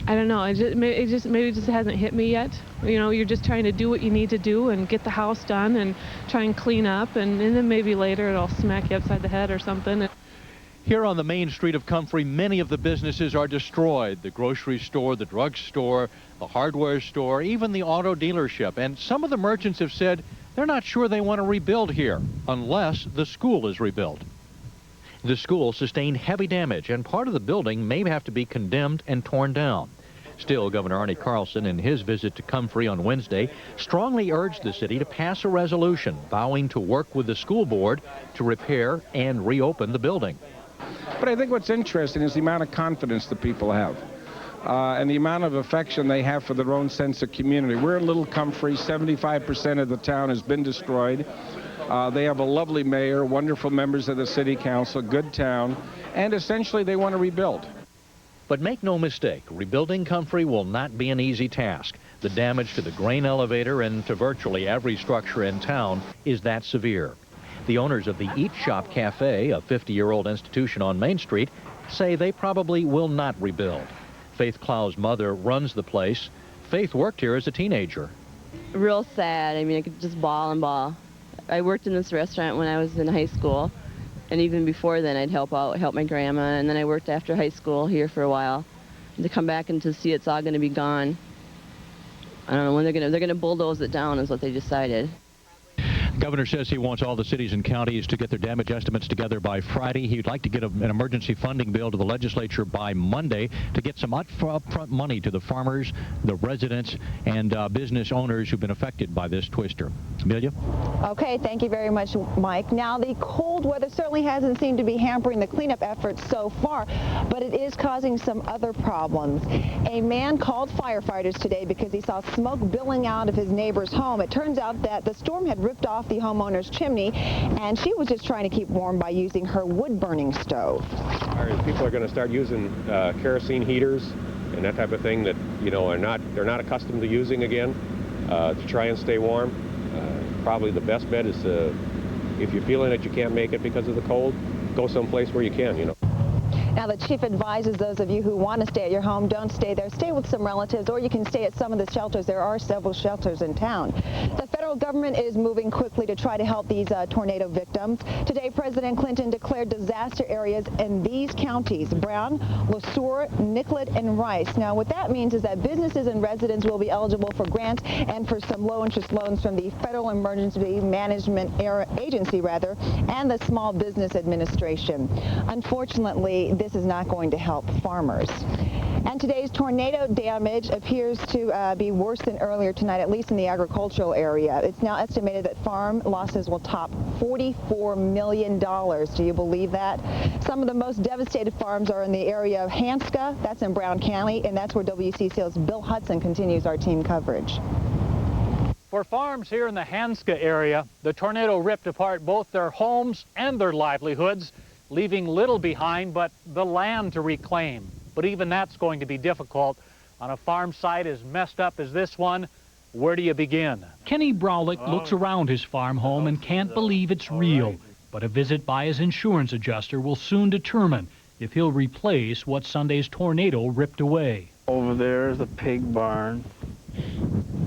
I don't know, maybe it just hasn't hit me yet. You know, you're just trying to do what you need to do and get the house done and try and clean up, and then maybe later it'll smack you upside the head or something. Here on the main street of Comfrey, many of the businesses are destroyed. The grocery store, the drugstore, the hardware store, even the auto dealership. And some of the merchants have said they're not sure they want to rebuild here unless the school is rebuilt. The school sustained heavy damage, and part of the building may have to be condemned and torn down. Still, Governor Arnie Carlson, in his visit to Comfrey on Wednesday, strongly urged the city to pass a resolution vowing to work with the school board to repair and reopen the building. But I think what's interesting is the amount of confidence the people have and the amount of affection they have for their own sense of community. We're in Little Comfrey. 75% of the town has been destroyed. They have a lovely mayor, wonderful members of the city council, good town, and essentially they want to rebuild. But make no mistake, rebuilding Comfrey will not be an easy task. The damage to the grain elevator and to virtually every structure in town is that severe. The owners of the Eat Shop Cafe, a 50-year-old institution on Main Street, say they probably will not rebuild. Faith Clow's mother runs the place. Faith worked here as a teenager. Real sad. I mean, I could just bawl and bawl. I worked in this restaurant when I was in high school, and even before then I'd help my grandma, and then I worked after high school here for a while. And to come back and to see it's all going to be gone, I don't know when they're going to bulldoze it down is what they decided. The governor says he wants all the cities and counties to get their damage estimates together by Friday. He'd like to get an emergency funding bill to the legislature by Monday to get some upfront money to the farmers, the residents, and business owners who've been affected by this twister. Amelia? Okay, thank you very much, Mike. Now, the cold weather certainly hasn't seemed to be hampering the cleanup efforts so far, but it is causing some other problems. A man called firefighters today because he saw smoke billowing out of his neighbor's home. It turns out that the storm had ripped off the homeowner's chimney, and she was just trying to keep warm by using her wood-burning stove. People are going to start using kerosene heaters and that type of thing that, you know, they're not accustomed to using again to try and stay warm. Probably the best bet is if you're feeling that you can't make it because of the cold, go someplace where you can, you know. Now, the chief advises those of you who want to stay at your home, don't stay there. Stay with some relatives, or you can stay at some of the shelters. There are several shelters in town. The federal government is moving quickly to try to help these tornado victims. Today, President Clinton declared disaster areas in these counties: Brown, LeSueur, Nicollet, and Rice. Now, what that means is that businesses and residents will be eligible for grants and for some low-interest loans from the Federal Emergency Management Agency, and the Small Business Administration. Unfortunately, this is not going to help farmers. And today's tornado damage appears to be worse than earlier tonight, at least in the agricultural area. It's now estimated that farm losses will top $44 million. Do you believe that? Some of the most devastated farms are in the area of Hanska, that's in Brown County, and that's where WCCO's Bill Hudson continues our team coverage. For farms here in the Hanska area, the tornado ripped apart both their homes and their livelihoods, leaving little behind but the land to reclaim. But even that's going to be difficult on a farm site as messed up as this one. Where do you begin? Kenny Browlick looks around his farm home and can't believe it's real. But a visit by his insurance adjuster will soon determine if he'll replace what Sunday's tornado ripped away. Over there is a pig barn,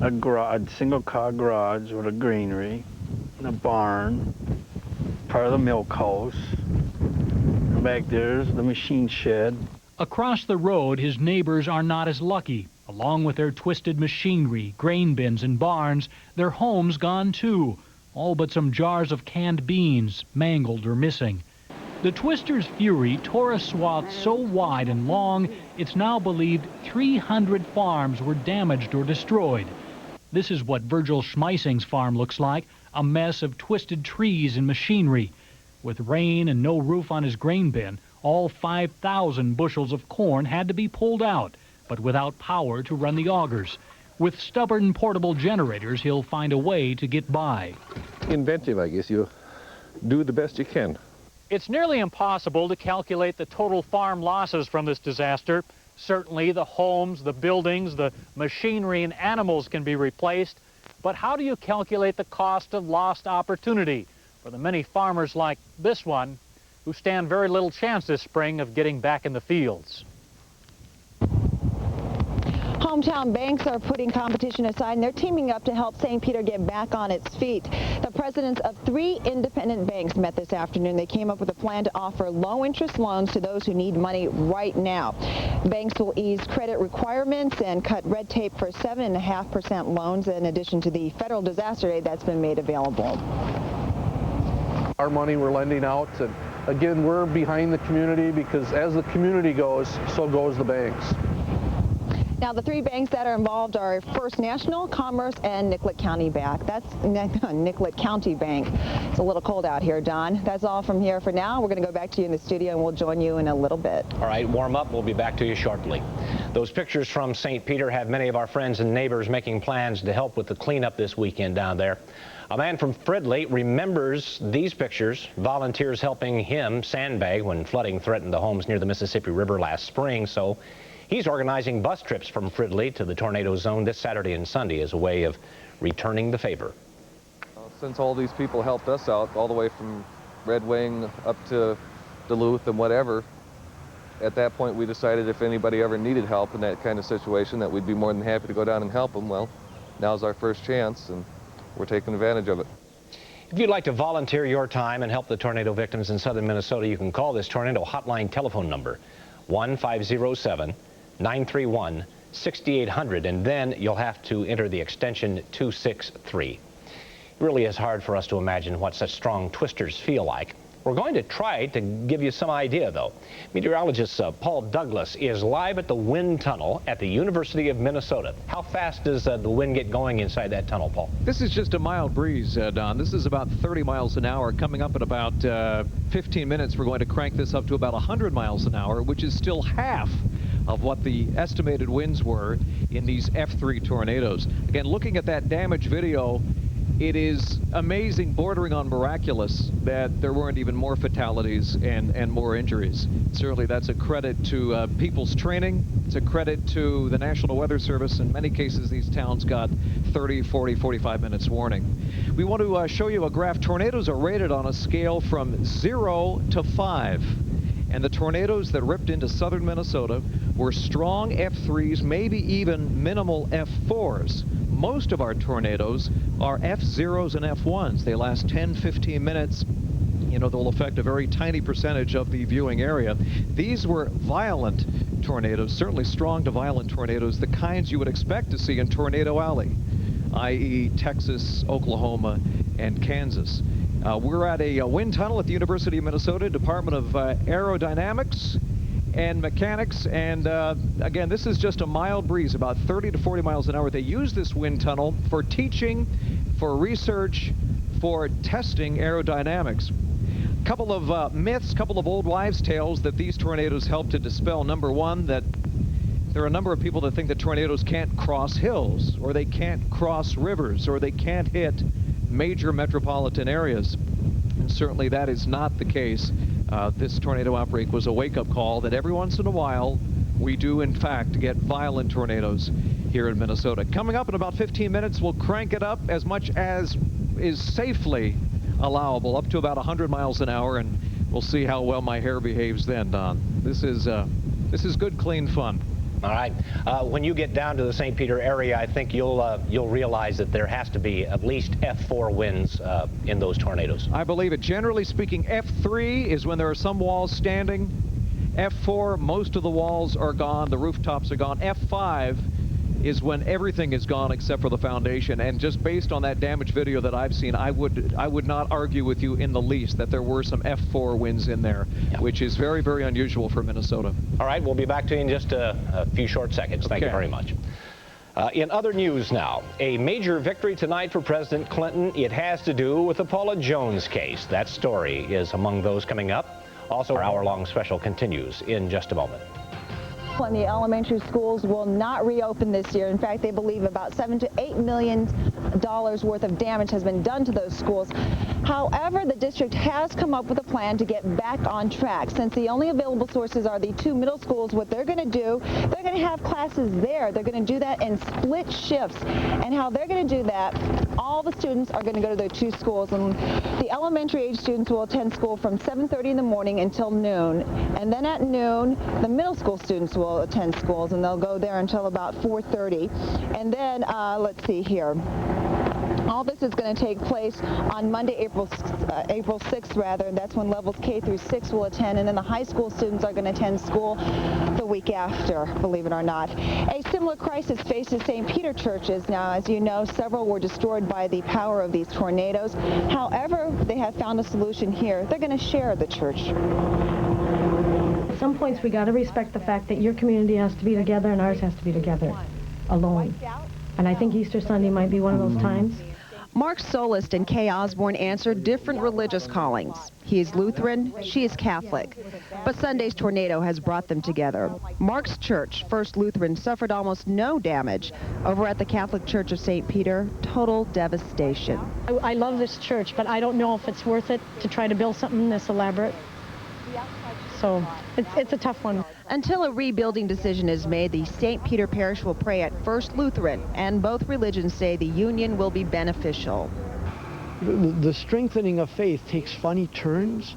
a single-car garage with a granary, and a barn, part of the milk house. And back there's the machine shed. Across the road, his neighbors are not as lucky. Along with their twisted machinery, grain bins, and barns, their homes gone too. All but some jars of canned beans, mangled or missing. The twister's fury tore a swath so wide and long, it's now believed 300 farms were damaged or destroyed. This is what Virgil Schmeissing's farm looks like, a mess of twisted trees and machinery. With rain and no roof on his grain bin, all 5,000 bushels of corn had to be pulled out, but without power to run the augers. With stubborn portable generators, he'll find a way to get by. Inventive, I guess. You do the best you can. It's nearly impossible to calculate the total farm losses from this disaster. Certainly the homes, the buildings, the machinery and animals can be replaced. But how do you calculate the cost of lost opportunity for the many farmers like this one who stand very little chance this spring of getting back in the fields? Hometown banks are putting competition aside, and they're teaming up to help St. Peter get back on its feet. The presidents of 3 independent banks met this afternoon. They came up with a plan to offer low-interest loans to those who need money right now. Banks will ease credit requirements and cut red tape for 7.5% loans, in addition to the federal disaster aid that's been made available. Our money we're lending out, and again, we're behind the community, because as the community goes, so goes the banks. Now, the 3 banks that are involved are First National, Commerce, and Nicollet County Bank. That's Nicollet County Bank. It's a little cold out here, Don. That's all from here for now. We're going to go back to you in the studio, and we'll join you in a little bit. All right, warm up. We'll be back to you shortly. Those pictures from St. Peter have many of our friends and neighbors making plans to help with the cleanup this weekend down there. A man from Fridley remembers these pictures, volunteers helping him sandbag when flooding threatened the homes near the Mississippi River last spring. So he's organizing bus trips from Fridley to the tornado zone this Saturday and Sunday as a way of returning the favor. Since all these people helped us out all the way from Red Wing up to Duluth and whatever, at that point we decided if anybody ever needed help in that kind of situation that we'd be more than happy to go down and help them. Well, now's our first chance, and we're taking advantage of it. If you'd like to volunteer your time and help the tornado victims in southern Minnesota, you can call this tornado hotline telephone number, 1-507-931-6800, and then you'll have to enter the extension 263. It really is hard for us to imagine what such strong twisters feel like. We're going to try to give you some idea, though. Meteorologist Paul Douglas is live at the wind tunnel at the University of Minnesota. How fast does the wind get going inside that tunnel, Paul? This is just a mild breeze, Don. This is about 30 miles an hour. Coming up in about 15 minutes, we're going to crank this up to about 100 miles an hour, which is still half of what the estimated winds were in these F3 tornadoes. Again, looking at that damage video, It is amazing, bordering on miraculous, that there weren't even more fatalities and more injuries. Certainly that's a credit to people's training. It's a credit to the National Weather Service. In many cases, these towns got 30, 40, 45 minutes warning. We want to show you a graph. Tornadoes are rated on a scale from 0 to 5. And the tornadoes that ripped into southern Minnesota were strong F3s, maybe even minimal F4s. Most of our tornadoes are F0s and F1s. They last 10, 15 minutes. You know, they'll affect a very tiny percentage of the viewing area. These were violent tornadoes, certainly strong to violent tornadoes, the kinds you would expect to see in Tornado Alley, i.e. Texas, Oklahoma, and Kansas. We're at a wind tunnel at the University of Minnesota, Department of Aerodynamics and Mechanics, and again, this is just a mild breeze, about 30 to 40 miles an hour. They use this wind tunnel for teaching, for research, for testing aerodynamics. A couple of myths, couple of old wives' tales that these tornadoes help to dispel. Number one, that there are a number of people that think that tornadoes can't cross hills, or they can't cross rivers, or they can't hit major metropolitan areas. And certainly that is not the case. This tornado outbreak was a wake-up call that every once in a while we do in fact get violent tornadoes here in Minnesota. Coming up in about 15 minutes, we'll crank it up as much as is safely allowable, up to about 100 miles an hour, and we'll see how well my hair behaves then, Don. This is good, clean fun. All right. When you get down to the St. Peter area, I think you'll realize that there has to be at least F4 winds in those tornadoes. I believe it. Generally speaking, F3 is when there are some walls standing. F4, most of the walls are gone, the rooftops are gone. F5 is when everything is gone except for the foundation. And just based on that damage video that I've seen, I would not argue with you in the least that there were some F4 winds in there, which is very, very unusual for Minnesota. All right, we'll be back to you in just a few short seconds. Thank you very much. In other news now, a major victory tonight for President Clinton. It has to do with the Paula Jones case. That story is among those coming up. Also, our hour-long special continues in just a moment. And the elementary schools will not reopen this year. In fact, they believe about $7 to $8 million worth of damage has been done to those schools. However, the district has come up with a plan to get back on track. Since the only available sources are the two middle schools, what they're going to do, they're going to have classes there. They're going to do that in split shifts. And how they're going to do that, all the students are going to go to their two schools. And the elementary age students will attend school from 7:30 in the morning until noon. And then at noon, the middle school students will attend schools, and they'll go there until about 4:30. And then, let's see here. All this is going to take place on Monday, April 6th, rather, and that's when levels K through 6 will attend, and then the high school students are going to attend school the week after, believe it or not. A similar crisis faces St. Peter churches. Now, as you know, several were destroyed by the power of these tornadoes. However, they have found a solution here. They're going to share the church. At some points, we got to respect the fact that your community has to be together and ours has to be together alone. And I think Easter Sunday might be one of those times. Mark Solist and Kay Osborne answer different religious callings. He is Lutheran, she is Catholic. But Sunday's tornado has brought them together. Mark's church, First Lutheran, suffered almost no damage. Over at the Catholic Church of St. Peter, total devastation. I love this church, but I don't know if it's worth it to try to build something this elaborate. So it's a tough one. Until a rebuilding decision is made, the St. Peter Parish will pray at First Lutheran, and both religions say the union will be beneficial. The strengthening of faith takes funny turns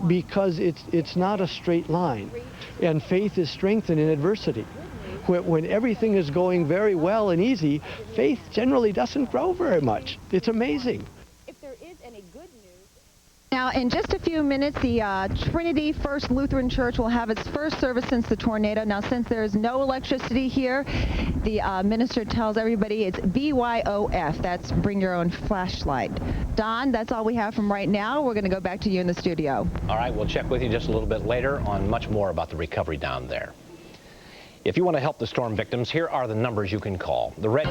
because it's not a straight line, and faith is strengthened in adversity. When everything is going very well and easy, faith generally doesn't grow very much. It's amazing. Now, in just a few minutes, the Trinity First Lutheran Church will have its first service since the tornado. Now, since there's no electricity here, the minister tells everybody it's BYOF. That's bring your own flashlight. Don, that's all we have from right now. We're going to go back to you in the studio. All right, we'll check with you just a little bit later on much more about the recovery down there. If you want to help the storm victims, here are the numbers you can call. The Red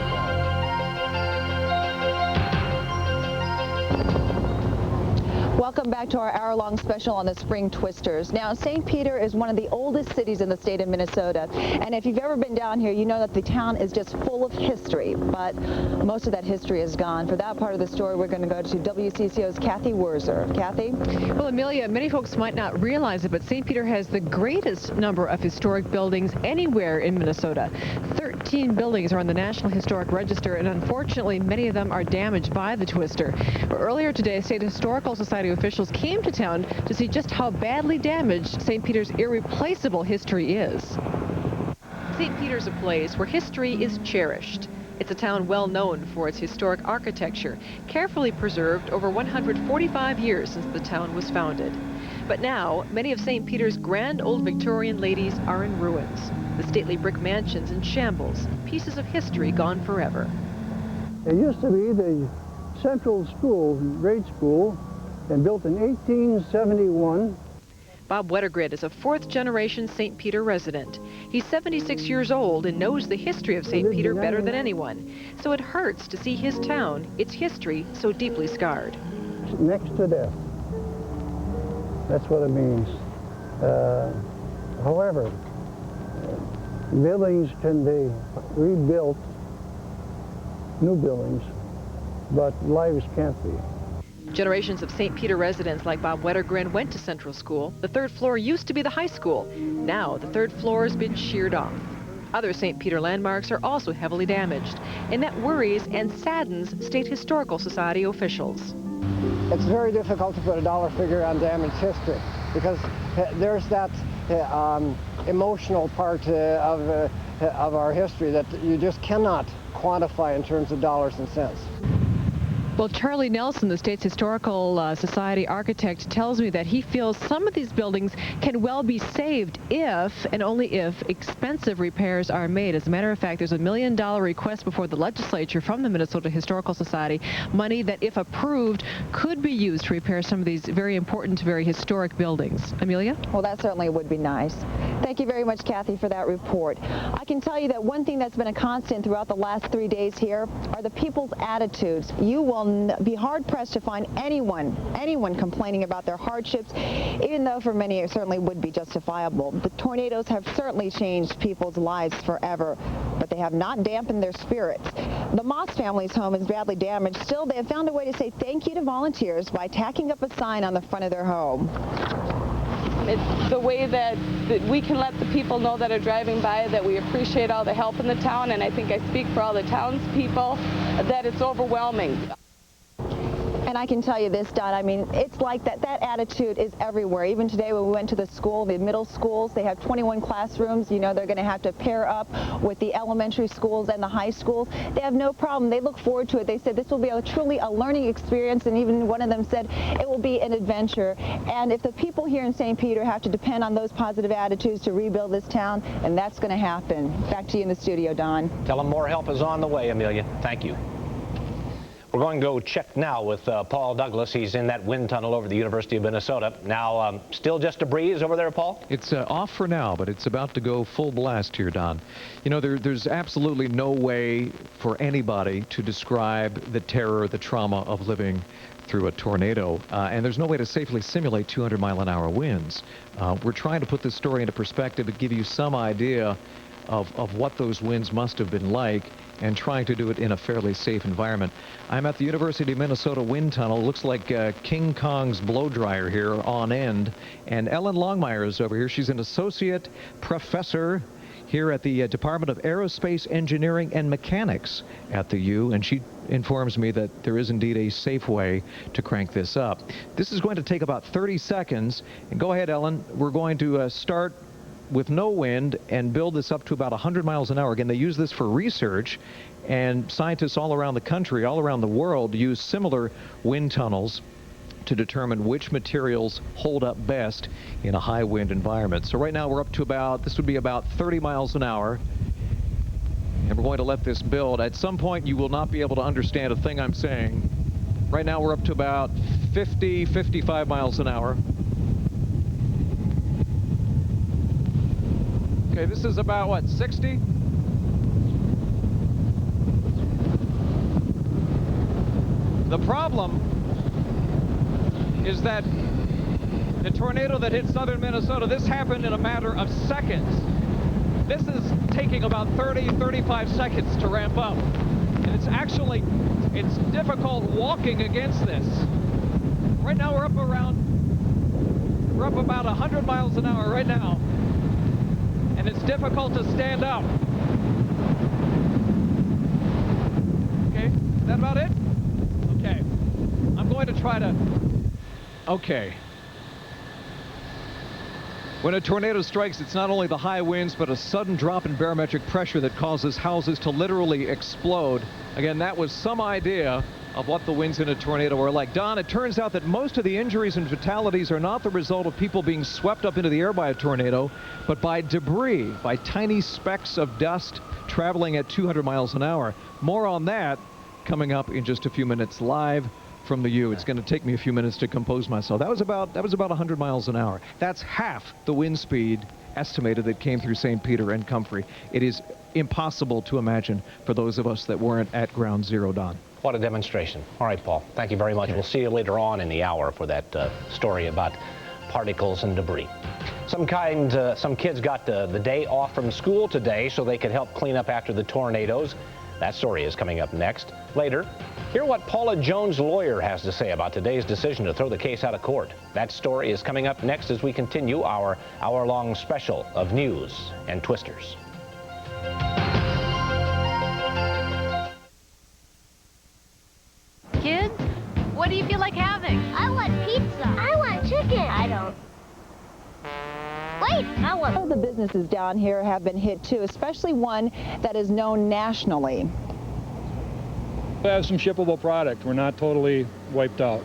Welcome back to our hour-long special on the spring twisters. Now, St. Peter is one of the oldest cities in the state of Minnesota, and if you've ever been down here, you know that the town is just full of history, but most of that history is gone. For that part of the story, we're going to go to WCCO's Kathy Wurzer. Kathy? Well, Amelia, many folks might not realize it, but St. Peter has the greatest number of historic buildings anywhere in Minnesota. 13 buildings are on the National Historic Register, and unfortunately, many of them are damaged by the twister. Earlier today, State Historical Society officials came to town to see just how badly damaged St. Peter's irreplaceable history is. St. Peter's a place where history is cherished. It's a town well known for its historic architecture, carefully preserved over 145 years since the town was founded. But now, many of St. Peter's grand old Victorian ladies are in ruins. The stately brick mansions in shambles, pieces of history gone forever. It used to be the Central School, grade school, and built in 1871. Bob Wettergrid is a fourth-generation St. Peter resident. He's 76 years old and knows the history of St. Peter better than anyone. So it hurts to see his town, its history, so deeply scarred. Next to death. That's what it means. However, buildings can be rebuilt, new buildings, but lives can't be. Generations of St. Peter residents like Bob Wettergren went to Central School. The third floor used to be the high school. Now the third floor has been sheared off. Other St. Peter landmarks are also heavily damaged, and that worries and saddens State Historical Society officials. It's very difficult to put a dollar figure on damaged history because there's that emotional part of our history that you just cannot quantify in terms of dollars and cents. Well, Charlie Nelson, the state's Historical Society architect, tells me that he feels some of these buildings can well be saved if, and only if, expensive repairs are made. As a matter of fact, there's a $1 million request before the legislature from the Minnesota Historical Society, money that, if approved, could be used to repair some of these very important, very historic buildings. Amelia? Well, that certainly would be nice. Thank you very much, Kathy, for that report. I can tell you that one thing that's been a constant throughout the last 3 days here are the people's attitudes. You will be hard-pressed to find anyone complaining about their hardships, even though for many it certainly would be justifiable. The tornadoes have certainly changed people's lives forever, but they have not dampened their spirits. The Moss family's home is badly damaged. Still, they have found a way to say thank you to volunteers by tacking up a sign on the front of their home. It's the way that we can let the people know that are driving by that we appreciate all the help in the town, and I think I speak for all the townspeople, that it's overwhelming. And I can tell you this, Don, I mean, it's like that attitude is everywhere. Even today when we went to the school, the middle schools, they have 21 classrooms. You know, they're going to have to pair up with the elementary schools and the high schools. They have no problem. They look forward to it. They said this will be truly a learning experience, and even one of them said it will be an adventure. And if the people here in St. Peter have to depend on those positive attitudes to rebuild this town, and that's going to happen. Back to you in the studio, Don. Tell them more help is on the way, Amelia. Thank you. We're going to go check now with Paul Douglas. He's in that wind tunnel over the University of Minnesota. Now, still just a breeze over there, Paul? It's off for now, but it's about to go full blast here, Don. You know, there's absolutely no way for anybody to describe the terror, the trauma of living through a tornado, and there's no way to safely simulate 200-mile-an-hour winds. We're trying to put this story into perspective and give you some idea of what those winds must have been like, and trying to do it in a fairly safe environment. I'm at the University of Minnesota wind tunnel. Looks like King Kong's blow dryer here on end. And Ellen Longmire is over here. She's an associate professor here at the Department of Aerospace Engineering and Mechanics at the U, and she informs me that there is indeed a safe way to crank this up. This is going to take about 30 seconds. And go ahead, Ellen. We're going to start with no wind and build this up to about 100 miles an hour. Again, they use this for research, and scientists all around the country, all around the world, use similar wind tunnels to determine which materials hold up best in a high wind environment. So right now we're up to this would be about 30 miles an hour, and we're going to let this build. At some point you will not be able to understand a thing I'm saying. Right now we're up to about 50, 55 miles an hour. Okay, this is about, what, 60? The problem is that the tornado that hit southern Minnesota, this happened in a matter of seconds. This is taking about 30, 35 seconds to ramp up. And it's difficult walking against this. Right now we're up about 100 miles an hour right now. And it's difficult to stand up. Okay, is that about it? Okay, I'm going to try to, okay. When a tornado strikes, it's not only the high winds, but a sudden drop in barometric pressure that causes houses to literally explode. Again, that was some idea of what the winds in a tornado are like. Don, it turns out that most of the injuries and fatalities are not the result of people being swept up into the air by a tornado, but by debris, by tiny specks of dust traveling at 200 miles an hour. More on that coming up in just a few minutes live from the U. It's going to take me a few minutes to compose myself. That was about 100 miles an hour. That's half the wind speed estimated that came through St. Peter and Comfrey. It is impossible to imagine for those of us that weren't at ground zero, Don. What a demonstration. All right, Paul, thank you very much. Okay. We'll see you later on in the hour for that story about particles and debris. Some kids got the day off from school today so they could help clean up after the tornadoes. That story is coming up next. Later, hear what Paula Jones' lawyer has to say about today's decision to throw the case out of court. That story is coming up next as we continue our hour-long special of news and twisters. Kids, what do you feel like having? I want pizza. I want chicken. I don't. Wait, I want... Some of the businesses down here have been hit too, especially one that is known nationally. We have some shippable product. We're not totally wiped out.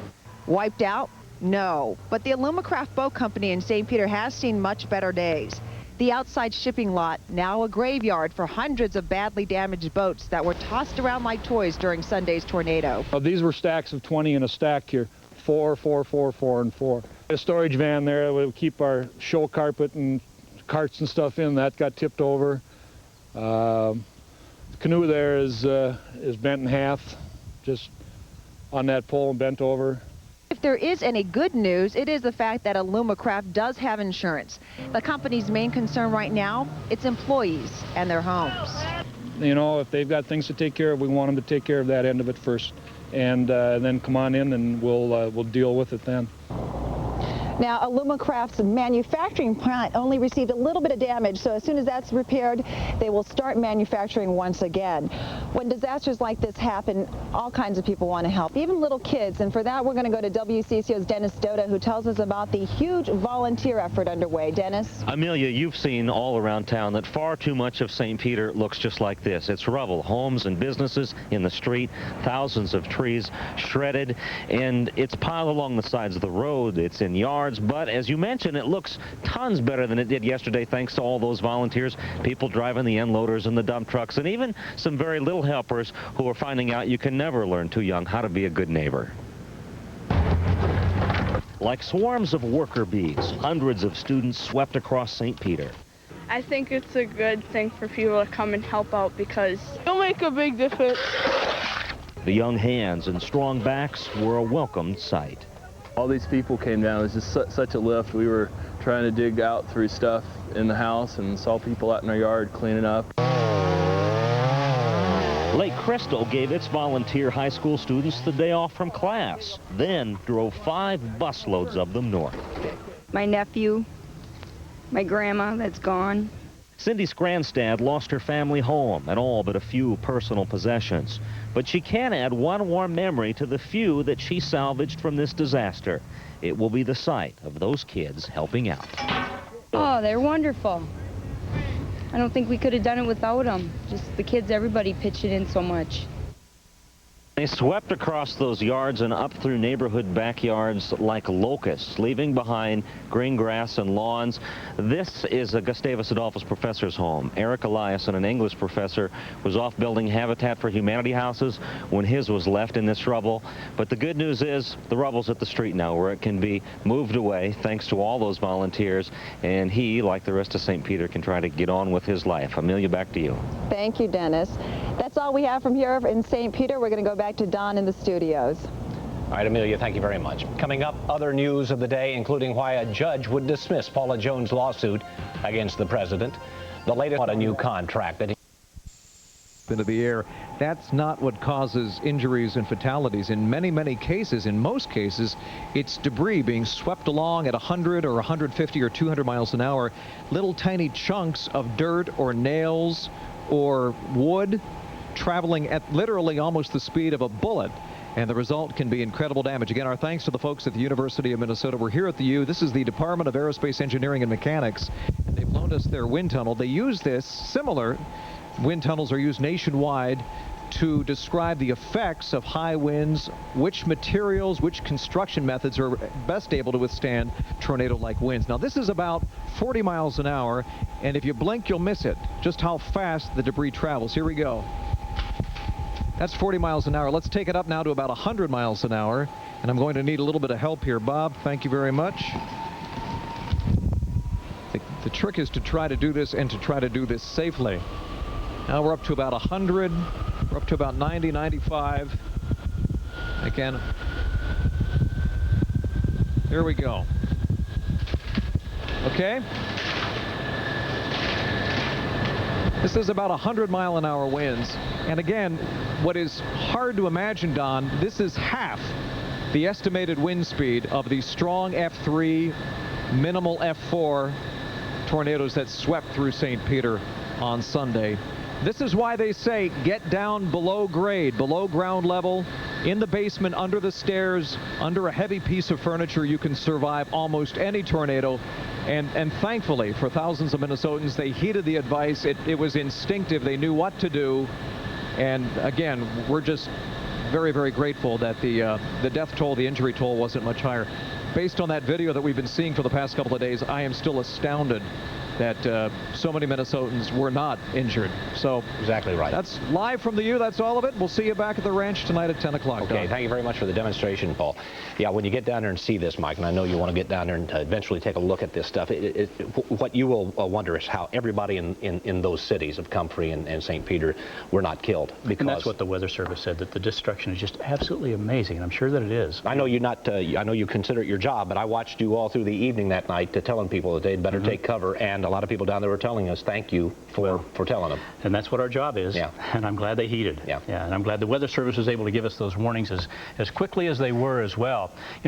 Wiped out? No. But the Alumacraft Boat Company in St. Peter has seen much better days. The outside shipping lot, now a graveyard for hundreds of badly damaged boats that were tossed around like toys during Sunday's tornado. These were stacks of 20 in a stack here. 4, 4, 4, 4, and 4. A storage van there that would keep our show carpet and carts and stuff in. That got tipped over. The canoe there is bent in half, just on that pole and bent over. If there is any good news, it is the fact that Alumacraft does have insurance. The company's main concern right now, its employees and their homes. You know, if they've got things to take care of, we want them to take care of that end of it first. And then come on in and we'll deal with it then. Now, Alumacraft's manufacturing plant only received a little bit of damage, so as soon as that's repaired, they will start manufacturing once again. When disasters like this happen, all kinds of people want to help, even little kids, and for that we're going to go to WCCO's Dennis Doda, who tells us about the huge volunteer effort underway. Dennis? Amelia, you've seen all around town that far too much of St. Peter looks just like this. It's rubble, homes and businesses in the street, thousands of trees shredded, and it's piled along the sides of the road. It's in yards. But as you mentioned, it looks tons better than it did yesterday thanks to all those volunteers, people driving the end loaders and the dump trucks, and even some very little helpers who are finding out you can never learn too young how to be a good neighbor. Like swarms of worker bees, hundreds of students swept across St. Peter. I think it's a good thing for people to come and help out because it'll make a big difference. The young hands and strong backs were a welcomed sight. All these people came down. It was just such a lift. We were trying to dig out through stuff in the house and saw people out in our yard cleaning up. Lake Crystal gave its volunteer high school students the day off from class, then drove 5 busloads of them north. My nephew, my grandma that's gone. Cindy Skranstad lost her family home and all but a few personal possessions. But she can add one warm memory to the few that she salvaged from this disaster. It will be the sight of those kids helping out. Oh, they're wonderful. I don't think we could have done it without them. Just the kids, everybody pitching in so much. They swept across those yards and up through neighborhood backyards like locusts, leaving behind green grass and lawns. This is a Gustavus Adolphus professor's home. Eric Eliason, an English professor, was off building Habitat for Humanity houses when his was left in this rubble. But the good news is the rubble's at the street now where it can be moved away thanks to all those volunteers. And he, like the rest of St. Peter, can try to get on with his life. Amelia, back to you. Thank you, Dennis. That's all we have from here in St. Peter. We're going to go back to Don in the studios. All right, Amelia, thank you very much. Coming up, other news of the day, including why a judge would dismiss Paula Jones' lawsuit against the president. The latest on a new contract that into the air. That's not what causes injuries and fatalities. In many, many cases, in most cases, it's debris being swept along at 100 or 150 or 200 miles an hour. Little tiny chunks of dirt or nails or wood traveling at literally almost the speed of a bullet. And the result can be incredible damage. Again, our thanks to the folks at the University of Minnesota. We're here at the U. This is the Department of Aerospace Engineering and Mechanics. And they've loaned us their wind tunnel. They use this similar. Wind tunnels are used nationwide to describe the effects of high winds, which materials, which construction methods are best able to withstand tornado-like winds. Now, this is about 40 miles an hour, and if you blink, you'll miss it, just how fast the debris travels. Here we go. That's 40 miles an hour. Let's take it up now to about 100 miles an hour, and I'm going to need a little bit of help here. Bob, thank you very much. The trick is to try to do this and to try to do this safely. Now we're up to about 100, we're up to about 90, 95. Again, there we go. Okay. This is about 100-mile-an-hour winds. And again, what is hard to imagine, Don, this is half the estimated wind speed of the strong F3, minimal F4 tornadoes that swept through St. Peter on Sunday. This is why they say get down below grade, below ground level, in the basement, under the stairs, under a heavy piece of furniture. You can survive almost any tornado. And thankfully, for thousands of Minnesotans, they heeded the advice. It was instinctive. They knew what to do. And again, we're just very, very grateful that the death toll, the injury toll wasn't much higher. Based on that video that we've been seeing for the past couple of days, I am still astounded that so many Minnesotans were not injured. So exactly right. That's live from the U. That's all of it. We'll see you back at the ranch tonight at 10 o'clock. Okay, thank you very much for the demonstration, Paul. Yeah, when you get down there and see this, Mike, and I know you want to get down there and eventually take a look at this stuff, what you will wonder is how everybody in those cities of Comfrey and St. Peter were not killed. Because and that's what the Weather Service said, that the destruction is just absolutely amazing, and I'm sure that it is. I know you're not, I know you consider it your job, but I watched you all through the evening that night telling people that they'd better take cover, and a lot of people down there were telling us thank you for telling them. And that's what our job is. Yeah. And I'm glad they heeded. Yeah. And I'm glad the Weather Service was able to give us those warnings as quickly as they were as well. You know,